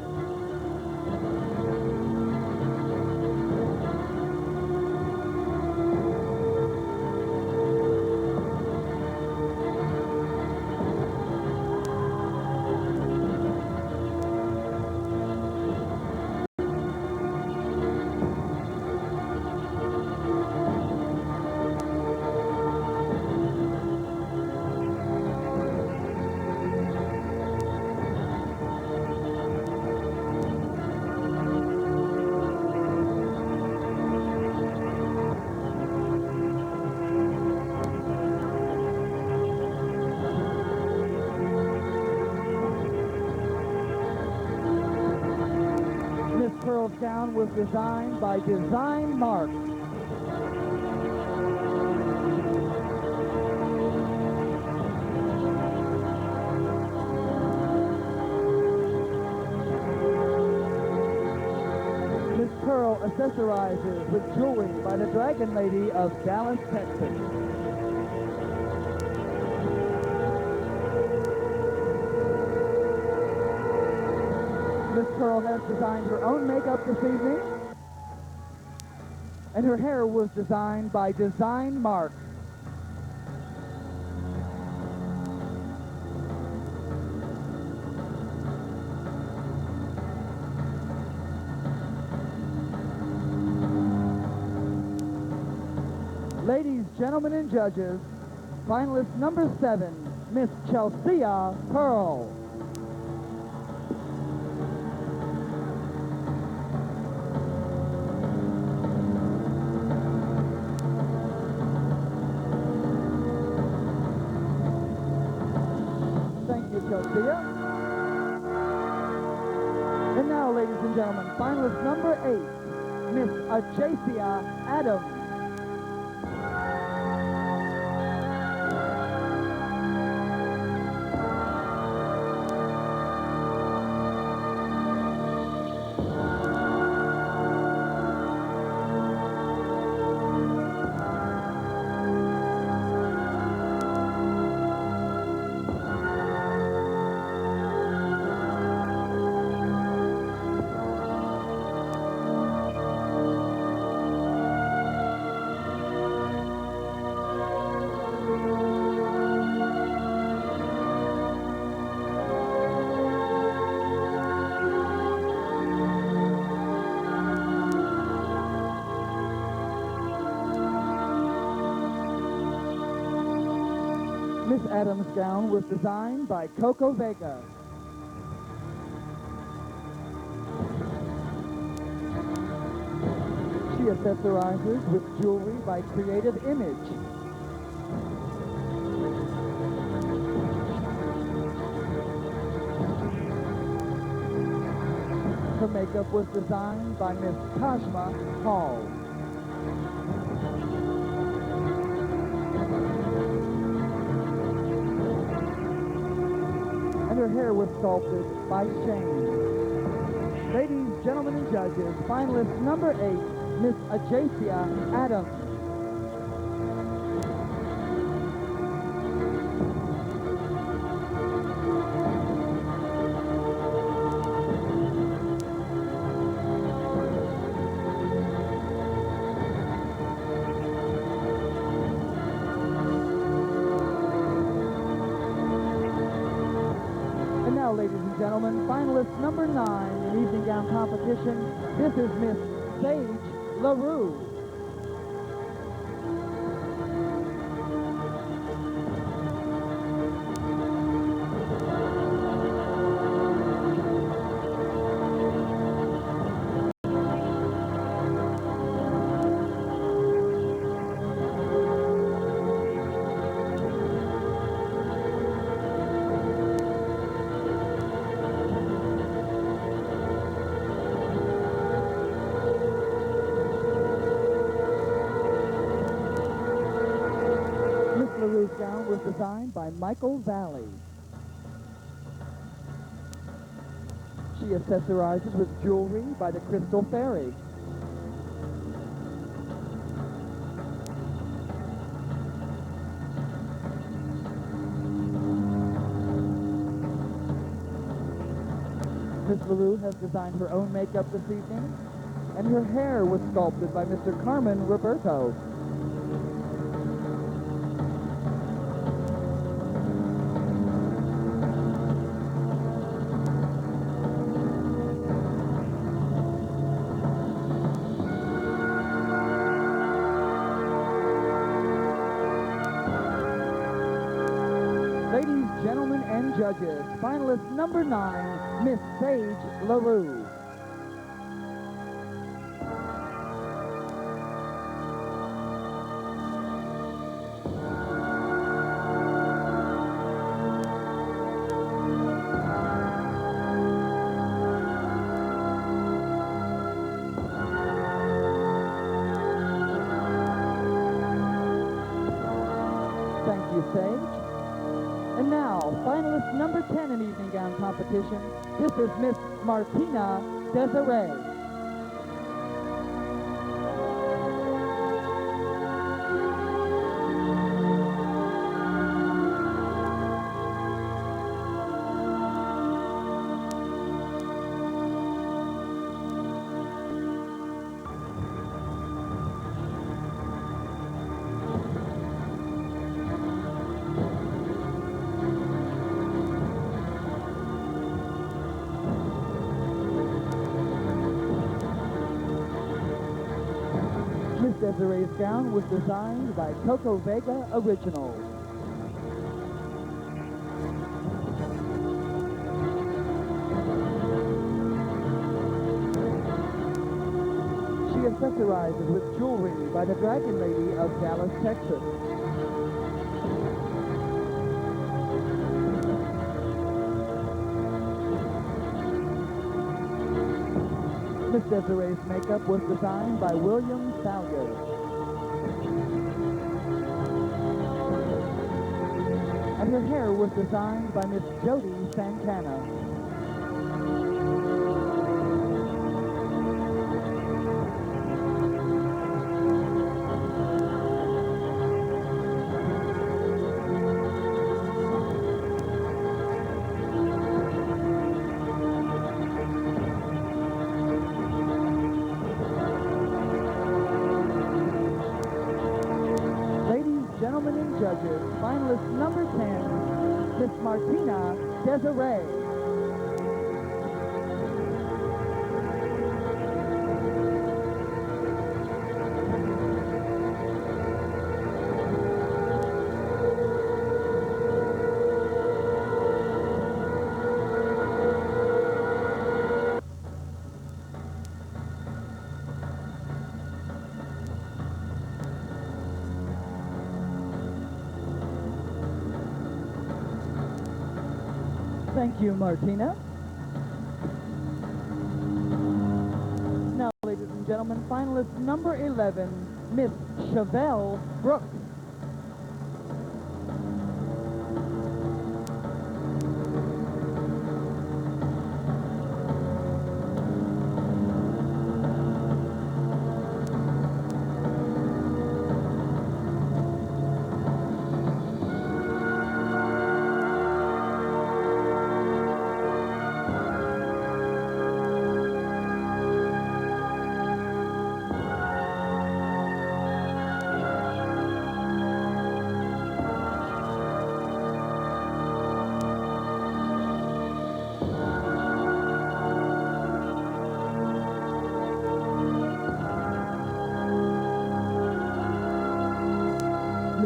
Miss Pearl's gown was designed by Design Mark. Miss Pearl accessorizes with jewelry by the Dragon Lady of Dallas, Texas. Miss Pearl has designed her own makeup this evening, and her hair was designed by Design Mark. Ladies, gentlemen, and judges, finalist number 7, Miss Chelsea Pearl. Thank you, Chelsea. And now, ladies and gentlemen, finalist number 8, Miss Ajacia Adams. Miss Adams' gown was designed by Coco Vega. She accessorizes with jewelry by Creative Image. Her makeup was designed by Miss Tajma Hall. And her hair was sculpted by Shane. Ladies, gentlemen, and judges, finalist number 8, Miss Ajacia Adams. And now, ladies and gentlemen, finalist number 9 in evening gown competition, this is Miss Sage LaRue. Miss LaRue's gown was designed by Michael Valley. She accessorizes with jewelry by the Crystal Fairy. Miss LaRue has designed her own makeup this evening, and her hair was sculpted by Mr. Carmen Roberto. Ladies, gentlemen, and judges, finalist number 9, Miss Sage LaRue. stage. And now, finalist number 10 in evening gown competition. This is Miss Martina Desiree. Miss Desiree's gown was designed by Coco Vega Originals. She accessorizes with jewelry by the Dragon Lady of Dallas, Texas. Miss Desiree's makeup was designed by William Salyer. And her hair was designed by Miss Jody Santana. Gentlemen and judges, finalist number 10, Miss Martina Desiree. Thank you, Martina. Now, ladies and gentlemen, finalist number 11, Miss Chevelle Brooks.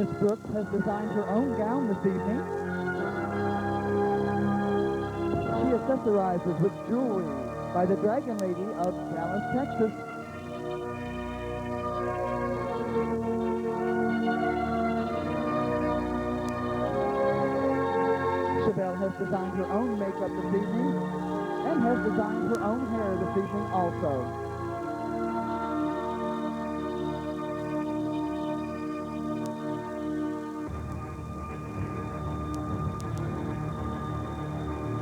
Miss Brooks has designed her own gown this evening. She accessorizes with jewelry by the Dragon Lady of Dallas, Texas. Chevelle has designed her own makeup this evening and has designed her own hair this evening also.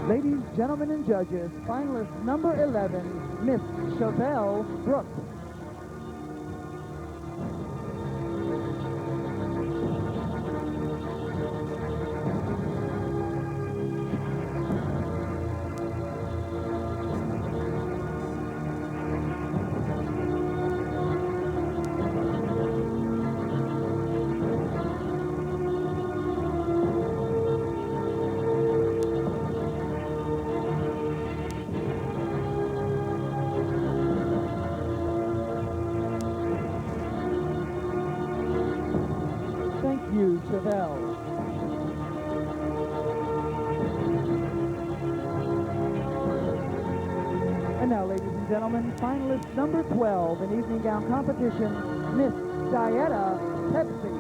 Ladies, gentlemen, and judges, finalist number 11, Miss Chevelle Brooks. Thank you, Chevelle. And now, ladies and gentlemen, finalist number 12 in evening gown competition, Miss Dieta Pepsi.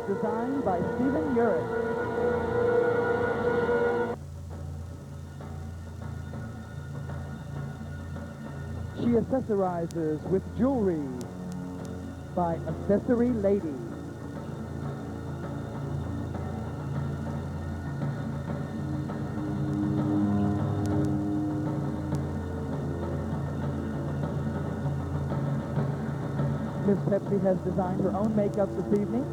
designed by Stephen Urich. She accessorizes with jewelry by Accessory Lady. Miss Pepsi has designed her own makeup this evening,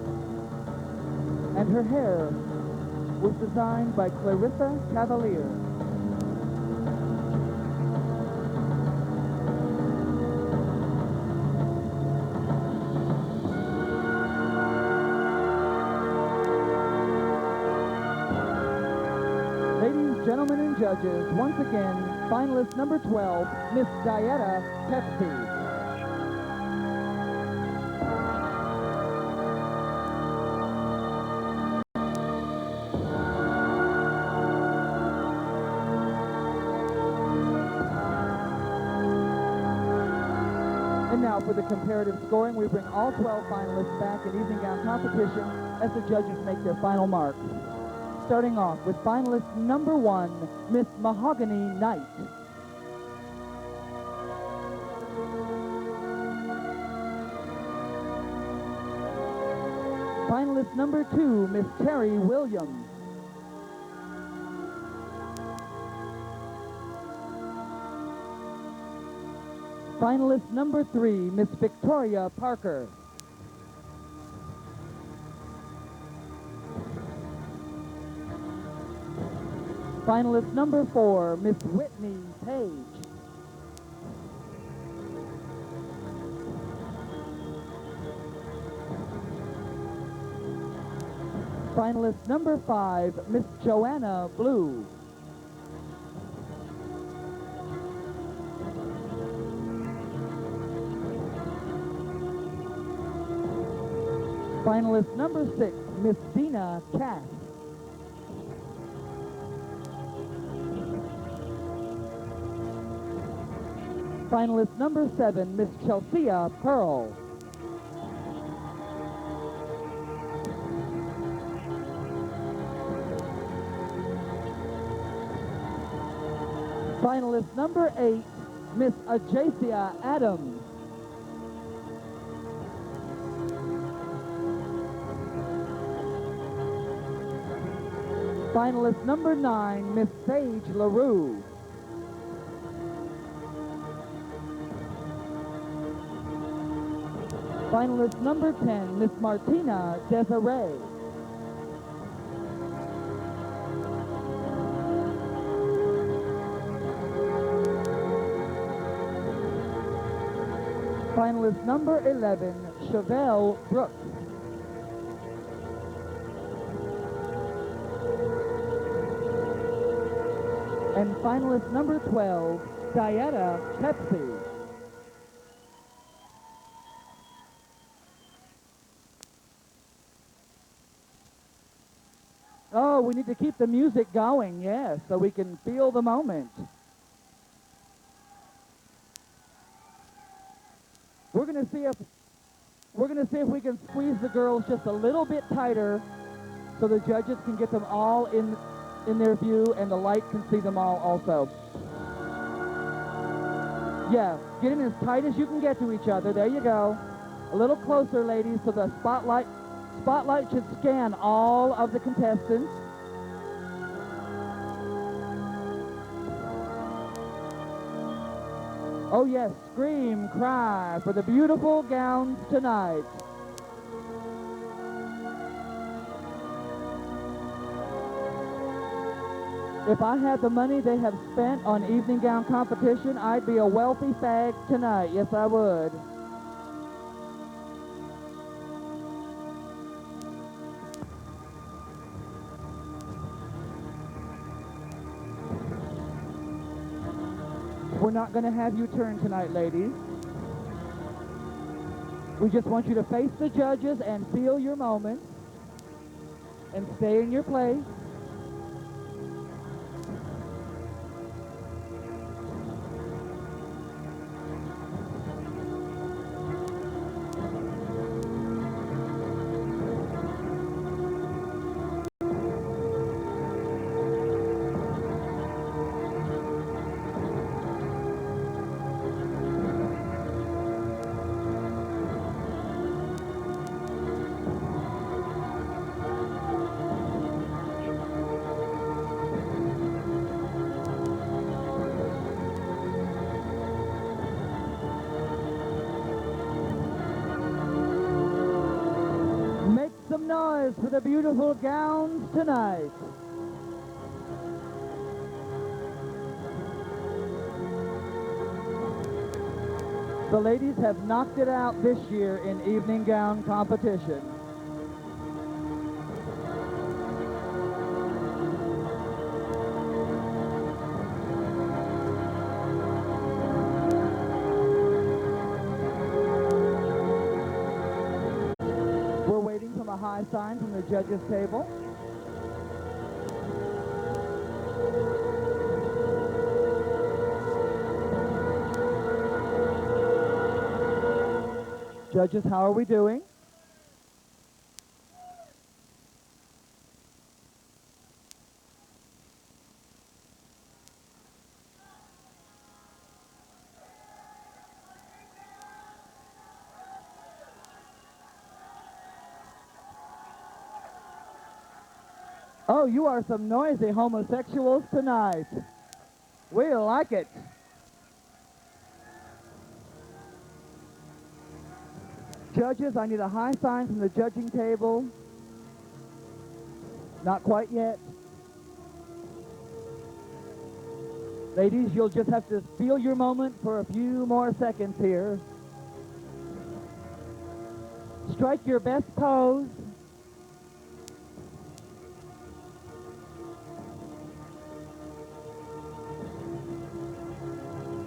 and her hair was designed by Clarissa Cavalier. Ladies, gentlemen, and judges, once again, finalist number 12, Miss Dieta Pepsi. And now for the comparative scoring, we bring all 12 finalists back in evening gown competition as the judges make their final marks. Starting off with finalist number 1, Miss Mahogany Knight. Finalist number 2, Miss Terry Williams. Finalist number 3, Miss Victoria Parker. Finalist number 4, Miss Whitney Page. Finalist number 5, Miss Joanna Blue. Finalist number 6, Miss Dina Cass. Finalist number 7, Miss Chelsea Pearl. Finalist number 8, Miss Ajacia Adams. Finalist number 9, Miss Sage LaRue. Finalist number 10, Miss Martina Desiree. Finalist number 11, Chevelle Brooks. And finalist number 12, Dieta Pepsi. Oh, we need to keep the music going, yes, so we can feel the moment. We're going to see if we can squeeze the girls just a little bit tighter so the judges can get them all in their view and the light can see them all also. Yeah, get in as tight as you can get to each other. There you go. A little closer, ladies, so the spotlight should scan all of the contestants. Oh yes, scream, cry for the beautiful gowns tonight. If I had the money they have spent on evening gown competition, I'd be a wealthy fag tonight. Yes, I would. We're not going to have you turn tonight, ladies. We just want you to face the judges and feel your moment and stay in your place. applause for the beautiful gowns tonight. The ladies have knocked it out this year in evening gown competition. We're waiting for a high sign from the judges' table. Judges, how are we doing? Oh, you are some noisy homosexuals tonight. We like it. Judges, I need a high sign from the judging table. Not quite yet. Ladies, you'll just have to feel your moment for a few more seconds here. Strike your best pose.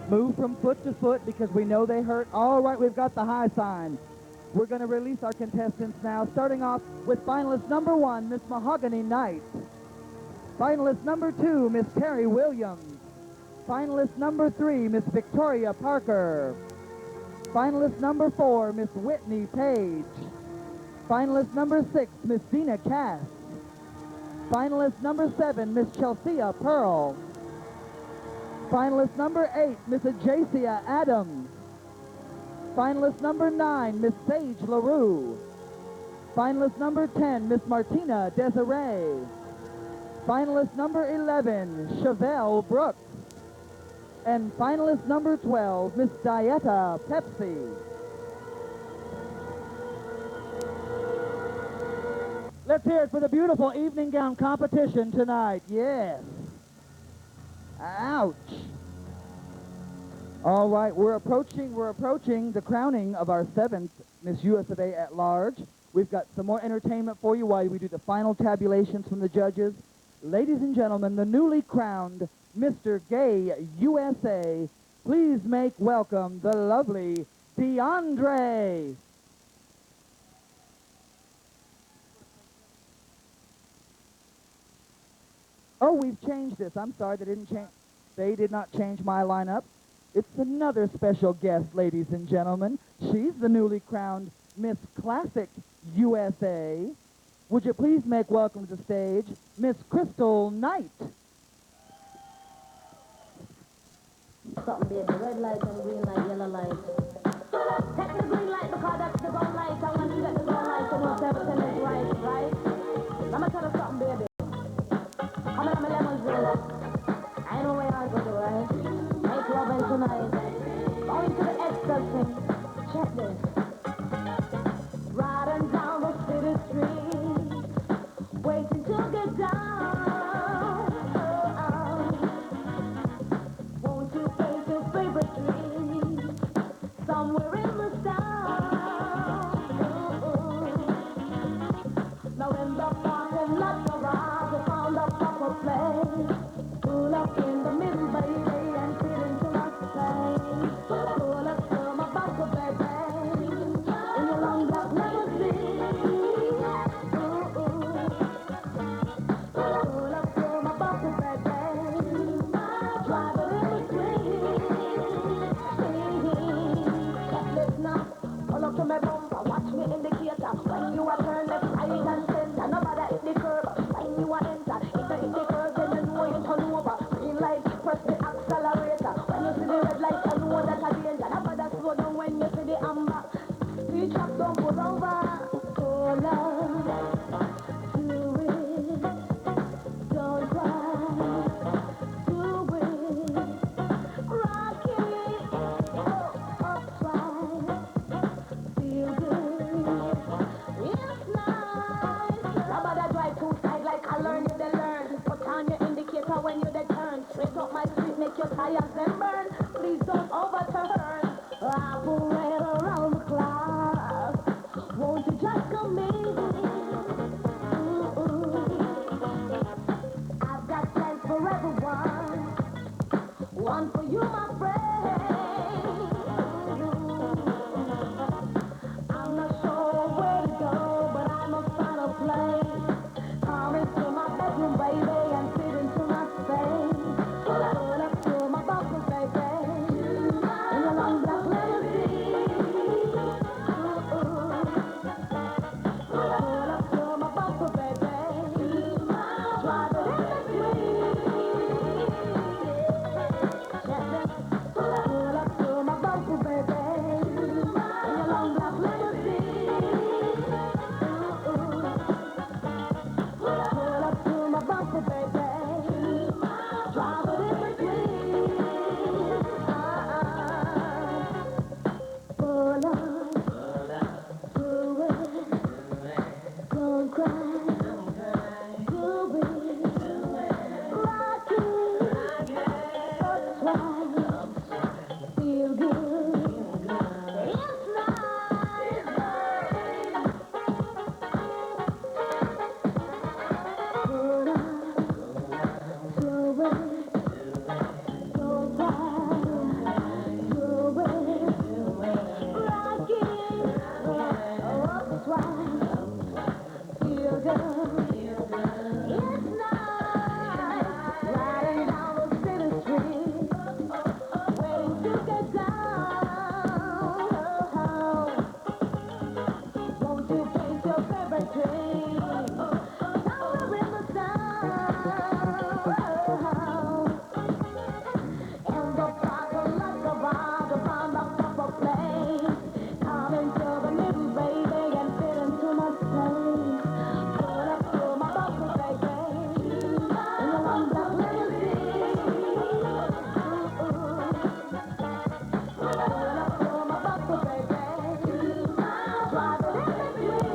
Move from foot to foot because we know they hurt. All right, we've got the high sign. We're going to release our contestants now, starting off with finalist number 1, Miss Mahogany Knight. Finalist number 2, Miss Terry Williams. Finalist number 3, Miss Victoria Parker. Finalist number 4, Miss Whitney Page. Finalist number 6, Miss Dina Cass. Finalist number 7, Miss Chelsea Pearl. Finalist number 8, Miss Ajacia Adams. Finalist number 9, Miss Sage LaRue. Finalist number 10, Miss Martina Desiree. Finalist number 11, Chevelle Brooks. And finalist number 12, Miss Dieta Pepsi. Let's hear it for the beautiful evening gown competition tonight. Yes. Ouch. All right, we're approaching the crowning of our 7th Miss USofA at large. We've got some more entertainment for you while we do the final tabulations from the judges. Ladies and gentlemen, the newly crowned Mr. Gay USA, please make welcome the lovely DeAndre. Oh, we've changed this. I'm sorry, they did not change my lineup. It's another special guest, ladies and gentlemen. She's the newly crowned Miss Classic USA. Would you please make welcome to the stage, Miss Crystal Knight. Something, baby. Red light and green light, yellow light. Take the green light because that's the wrong light. I want you to get the wrong light so most everything is right, right? Let me tell you something, baby. Come on, my lemon juice. I know where I go to, right? Make loving tonight. Going to the ecstasy. Check this. Riding down the city street, waiting to get down. Won't you take your favorite drink somewhere in the town? Now in the parking lot garage, I found a proper place. Pull up in the middle, baby, and sit into my space. Pull up to my bumper, baby, in your long black limousine. Pull up to my bumper, baby, drive it in the street. Listen up, pull up to my bumper, watch me indicator. When you are turn left, right, and center, nobody hit the curb. When you are enter, if you hit the curb, then you know you turn over. Green light, press the accelerator. When you see the red light, you know that a danger. Nobody slow down when you see the amber. Speed trap, don't pull over. Pull up, do it, don't cry, do it, rock it, oh, upright, feel good, it's nice. your tires and burn. Please don't overturn. I'll parade around the clock. Won't you just come in? I've got plans for everyone. One for you, my friend. I'm not sure where to go, but I must find a place. Come into my bedroom, baby, and sit into my space. Pull up to my bumper, baby, in a long black limousine. Pull up to my bumper, baby, drive it in between. Pull up to my bumper, baby, in a long black limousine. Pull up to my bumper, baby, drive it in between. Pull up to it, don't cry, do it, rock it, that's right, feel good, it's nice. Pull up to it, don't cry, do it, rock it, that's right, feel good, it's nice. Riding down the city street, waiting to get down. Won't you paint your favorite tree somewhere in the sun? In the parking lot garage, I found a proper place. Come into the middle, baby, and fit into my space. Pull up to my bumper, baby, in a long black limousine. Pull up to my bumper, baby, drive it in between.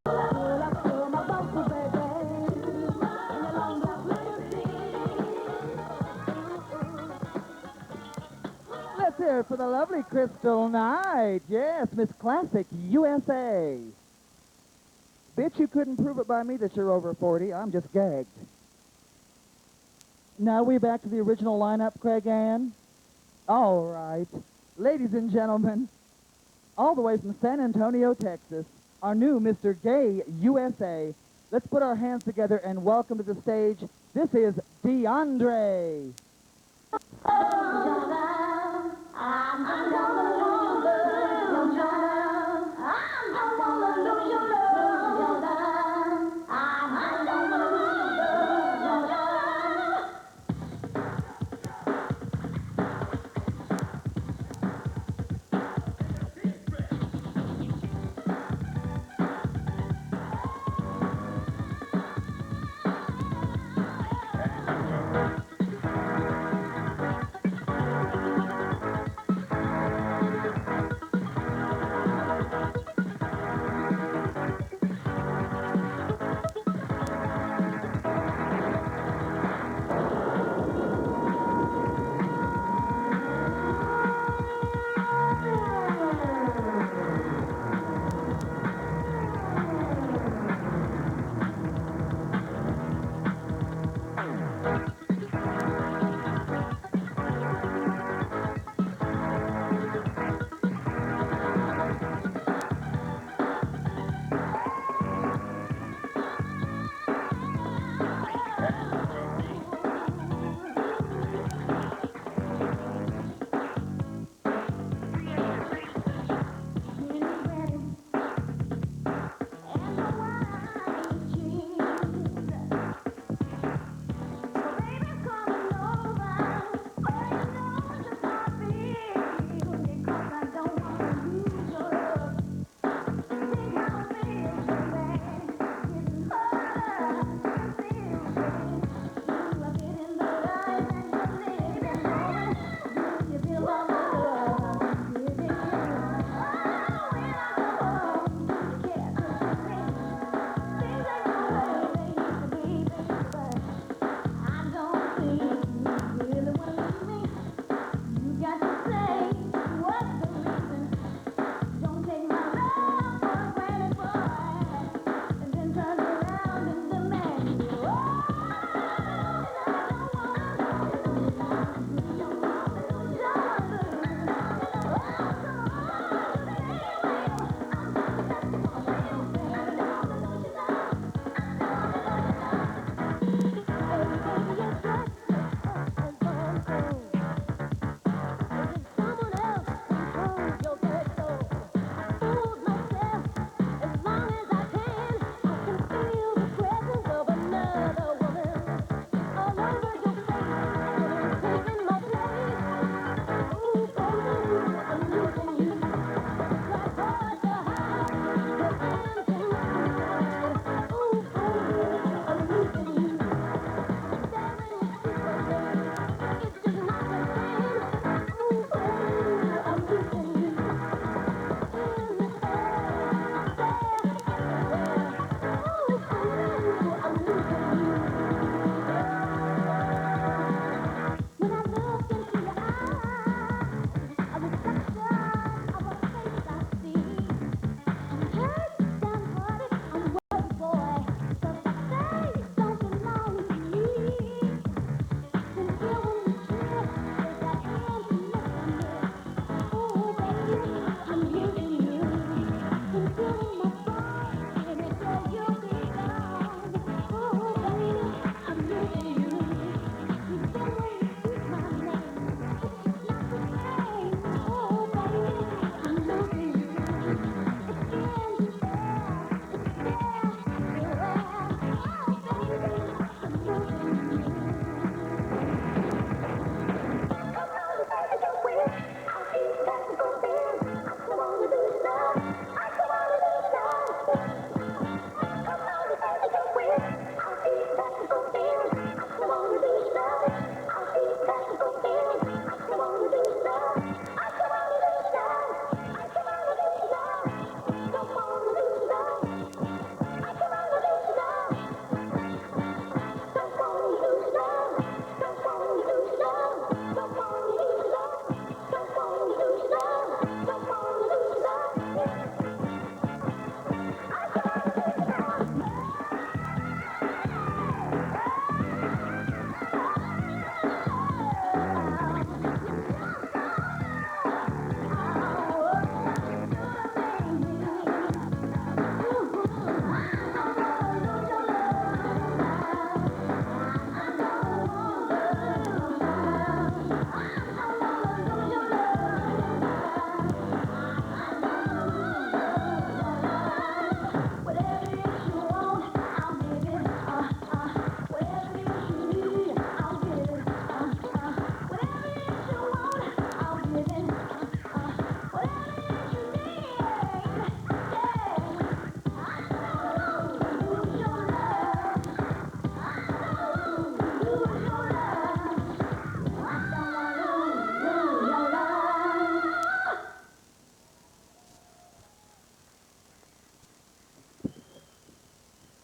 Pull up to my bumper, baby, in a long black limousine. Let's hear it for the lovely Crystal Knight. Yes, Miss Classic USA. Bitch, you couldn't prove it by me that you're over 40. I'm just gagged. Now we back to the original lineup, Craig Ann? All right. Ladies and gentlemen, all the way from San Antonio, Texas, our new Mr. Gay USA. Let's put our hands together and welcome to the stage. This is DeAndre.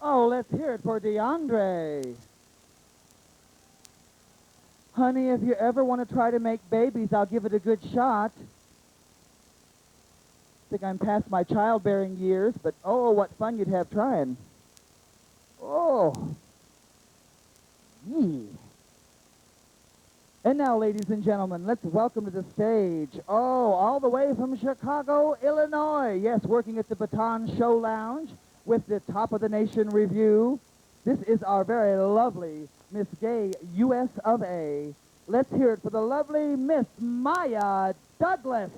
Oh, let's hear it for DeAndre. Honey, if you ever want to try to make babies, I'll give it a good shot. Think I'm past my childbearing years, but oh, what fun you'd have trying. Oh. Yee. And now, ladies and gentlemen, let's welcome to the stage, all the way from Chicago, Illinois. Yes, working at the Baton Show Lounge with the Top of the Nation review. This is our very lovely Miss Gay USofA. Let's hear it for the lovely Miss Maya Douglas.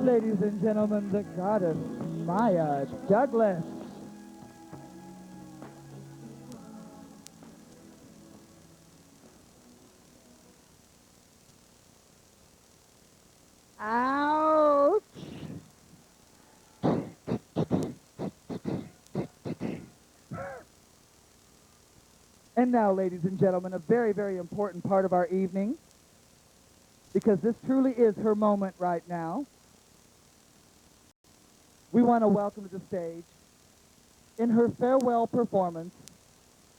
Ladies and gentlemen, the goddess Maya Douglas. Ouch! And now, ladies and gentlemen, a very, very important part of our evening, because this truly is her moment right now. We want to welcome to the stage, in her farewell performance,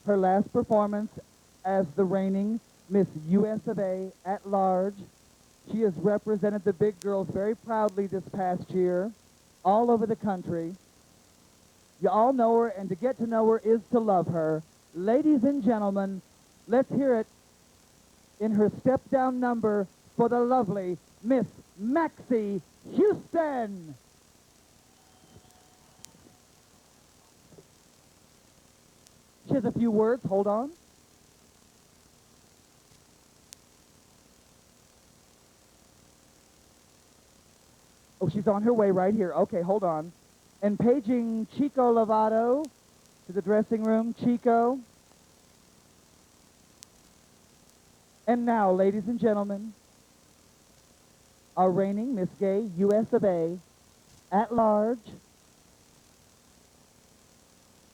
her last performance as the reigning Miss USofA at large. She has represented the big girls very proudly this past year, all over the country. You all know her, and to get to know her is to love her. Ladies and gentlemen, let's hear it in her step-down number for the lovely Miss Maxie Houston. She has a few words. Hold on. Oh, she's on her way right here. Okay, hold on. And paging Chico Lovato to the dressing room. Chico. And now, ladies and gentlemen, our reigning Miss Gay USofA at large.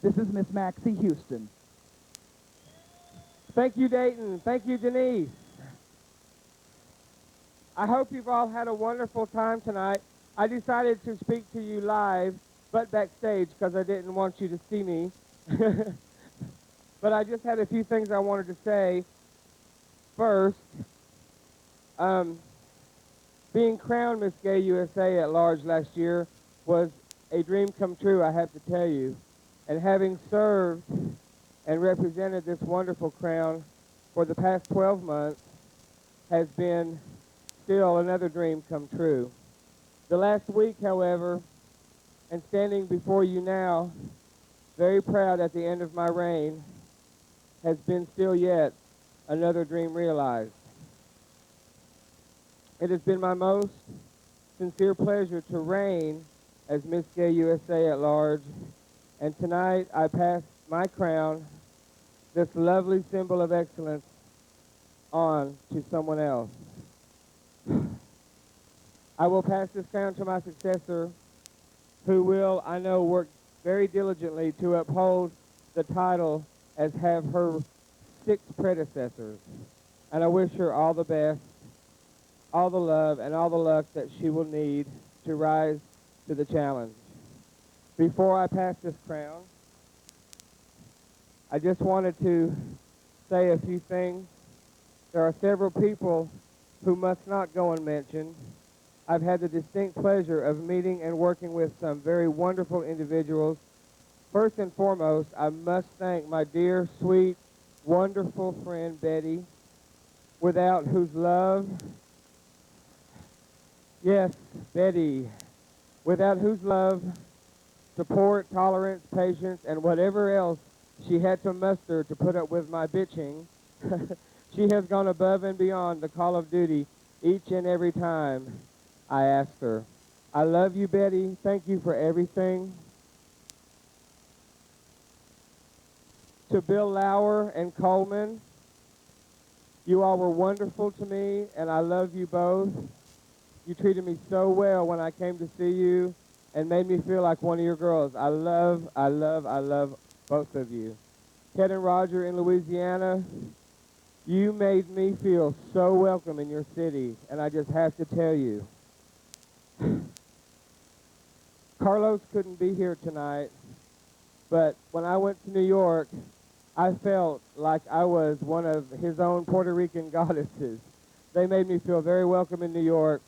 This is Miss Maxie Houston. Thank you, Dayton. Thank you, Denise. I hope you've all had a wonderful time tonight. I decided to speak to you live, but backstage, because I didn't want you to see me. But I just had a few things I wanted to say. First, being crowned Miss Gay USA at large last year was a dream come true, I have to tell you. And having served and represented this wonderful crown for the past 12 months has been still another dream come true. The last week, however, and standing before you now, very proud at the end of my reign, has been still yet another dream realized. It has been my most sincere pleasure to reign as Miss Gay USA at large, and tonight I pass my crown, this lovely symbol of excellence, on to someone else. I will pass this crown to my successor, who will, I know, work very diligently to uphold the title as have her 6 predecessors. And I wish her all the best, all the love, and all the luck that she will need to rise to the challenge. Before I pass this crown, I just wanted to say a few things. There are several people who must not go unmentioned. I've had the distinct pleasure of meeting and working with some very wonderful individuals. First and foremost, I must thank my dear, sweet, wonderful friend Betty, without whose love, yes, Betty, without whose love, support, tolerance, patience, and whatever else she had to muster to put up with my bitching, she has gone above and beyond the call of duty each and every time I ask her. I love you, Betty. Thank you for everything. To Bill Lauer and Coleman, you all were wonderful to me, and I love you both. You treated me so well when I came to see you and made me feel like one of your girls. I love both of you. Ted and Roger in Louisiana, you made me feel so welcome in your city, and I just have to tell you, Carlos couldn't be here tonight, but when I went to New York, I felt like I was one of his own Puerto Rican goddesses. They made me feel very welcome in New York.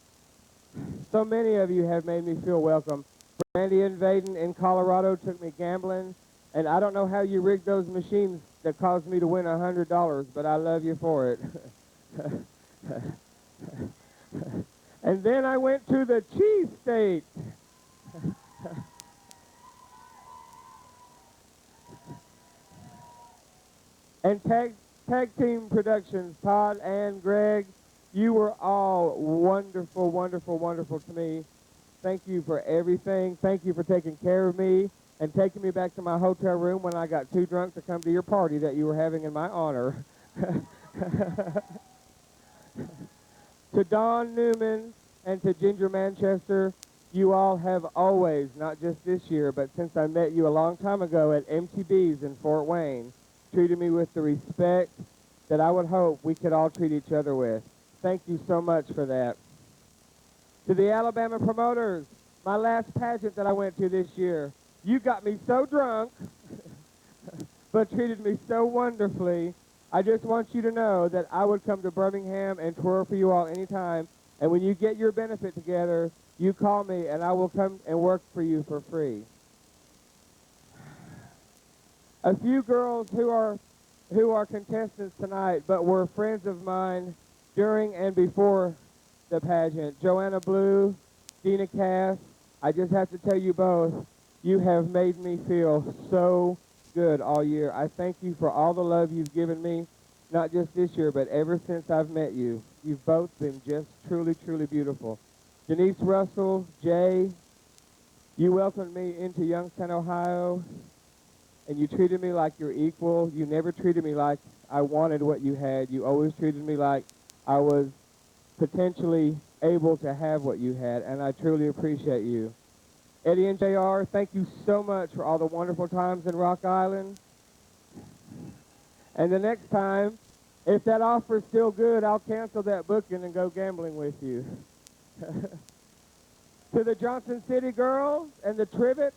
So many of you have made me feel welcome. Brandy and Vaden in Colorado took me gambling, and I don't know how you rigged those machines that caused me to win $100, but I love you for it. And then I went to the cheese state. And tag team productions, Todd and Greg, you were all wonderful, wonderful, wonderful to me. Thank you for everything. Thank you for taking care of me and taking me back to my hotel room when I got too drunk to come to your party that you were having in my honor. To Don Newman and to Ginger Manchester, you all have always, not just this year, but since I met you a long time ago at MTB's in Fort Wayne, treated me with the respect that I would hope we could all treat each other with. Thank you so much for that. To the Alabama promoters, my last pageant that I went to this year, you got me so drunk, but treated me so wonderfully. I just want you to know that I would come to Birmingham and tour for you all anytime. And when you get your benefit together, you call me and I will come and work for you for free. A few girls who are contestants tonight, but were friends of mine during and before the pageant. Joanna Blue, Dina Cass, I just have to tell you both, you have made me feel so good all year. I thank you for all the love you've given me, not just this year, but ever since I've met you. You've both been just truly, truly beautiful. Denise Russell, Jay, you welcomed me into Youngstown, Ohio, and you treated me like your equal. You never treated me like I wanted what you had. You always treated me like I was potentially able to have what you had, and I truly appreciate you. Eddie and JR, thank you so much for all the wonderful times in Rock Island. And the next time, if that offer's still good, I'll cancel that booking and go gambling with you. To the Johnson City girls and the Trivets,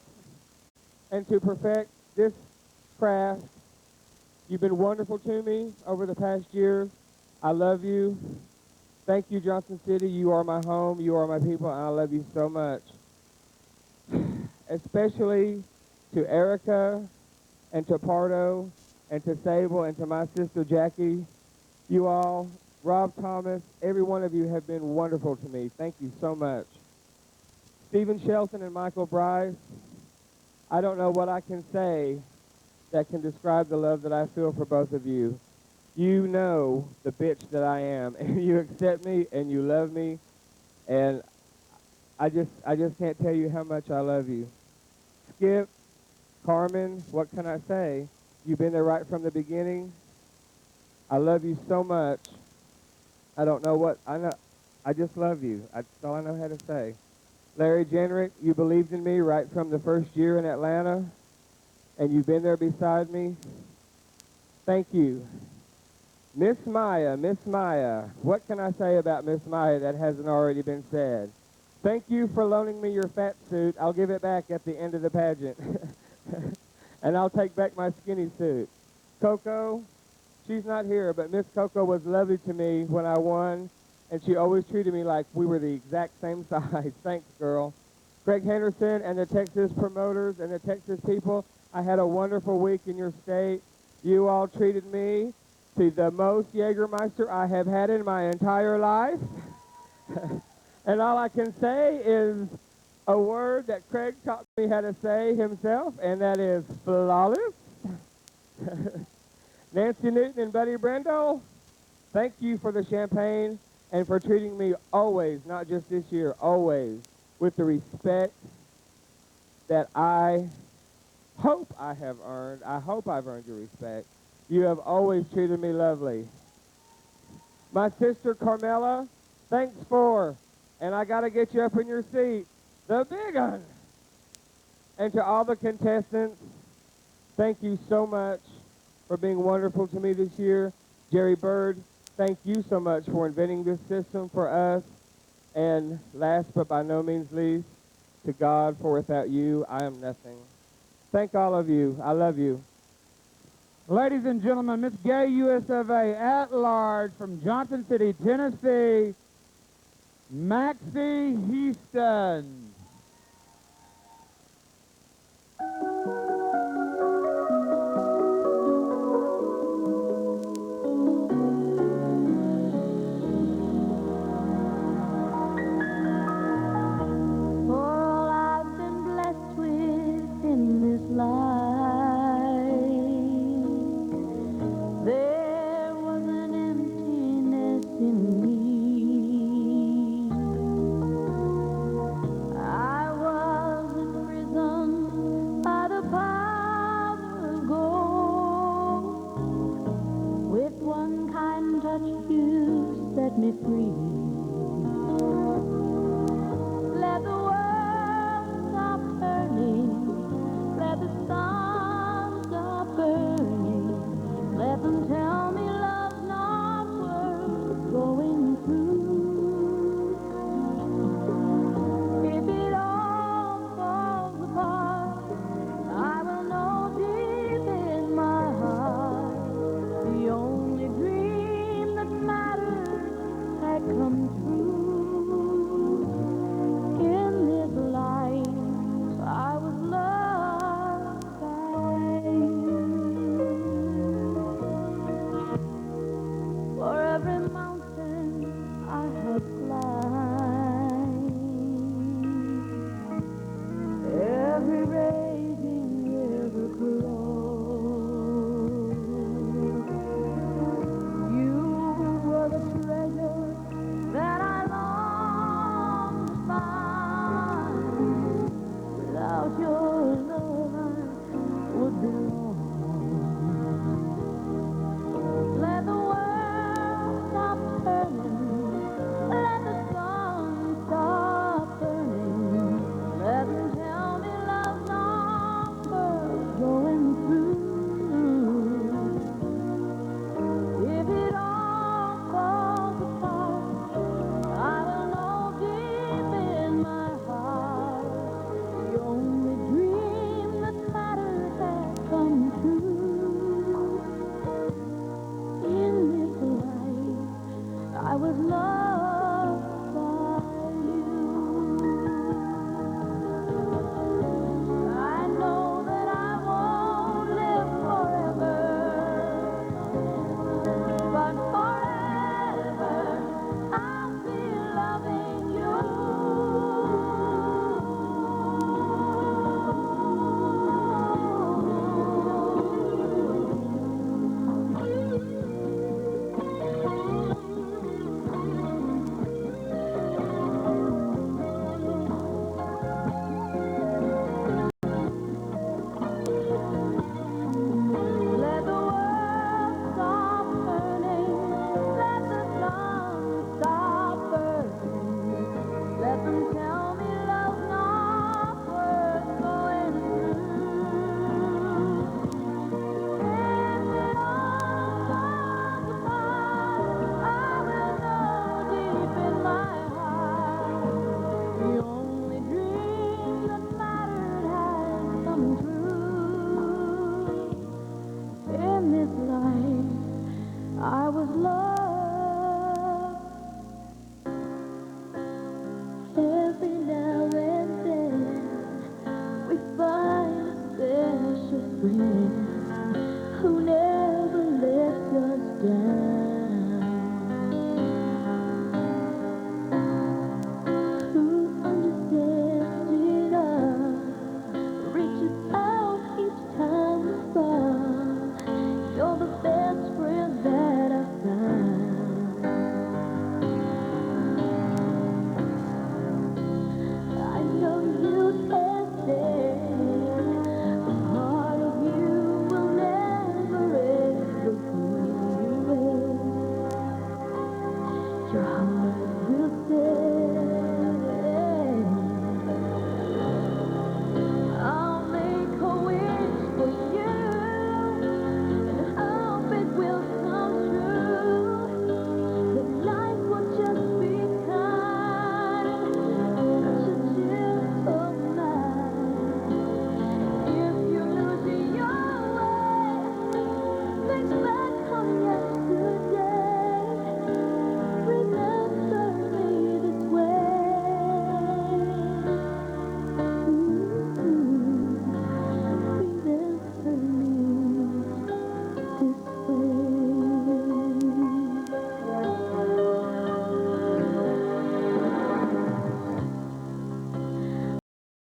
and to perfect this craft, you've been wonderful to me over the past year. I love you. Thank you, Johnson City. You are my home. You are my people, and I love you so much. Especially to Erica and to Pardo and to Sable and to my sister Jackie, you all, Rob Thomas, every one of you have been wonderful to me. Thank you so much. Stephen Shelton and Michael Bryce, I don't know what I can say that can describe the love that I feel for both of you. You know the bitch that I am, and you accept me and you love me, and I just can't tell you how much I love you. Skip, Carmen, what can I say? You've been there right from the beginning. I love you so much. I don't know what, I just love you. That's all I know how to say. Larry Jenrick, you believed in me right from the first year in Atlanta, and you've been there beside me. Thank you. Miss Maya, what can I say about Miss Maya that hasn't already been said? Thank you for loaning me your fat suit. I'll give it back at the end of the pageant. And I'll take back my skinny suit. Coco, she's not here, but Miss Coco was lovely to me when I won, and she always treated me like we were the exact same size. Thanks, girl. Craig Henderson and the Texas promoters and the Texas people, I had a wonderful week in your state. You all treated me to the most Jägermeister I have had in my entire life. And all I can say is a word that Craig taught me how to say himself, and that is flawless. Nancy Newton and Buddy Brendel, thank you for the champagne and for treating me always, not just this year, always, with the respect that I hope I have earned. I hope I've earned your respect. You have always treated me lovely. My sister Carmela, thanks for, and I got to get you up in your seat, the big one. And to all the contestants, thank you so much for being wonderful to me this year. Jerry Bird, thank you so much for inventing this system for us. And last but by no means least, to God, for without you, I am nothing. Thank all of you. I love you. Ladies and gentlemen, Miss Gay USofA at large from Johnson City, Tennessee, Maxie Houston.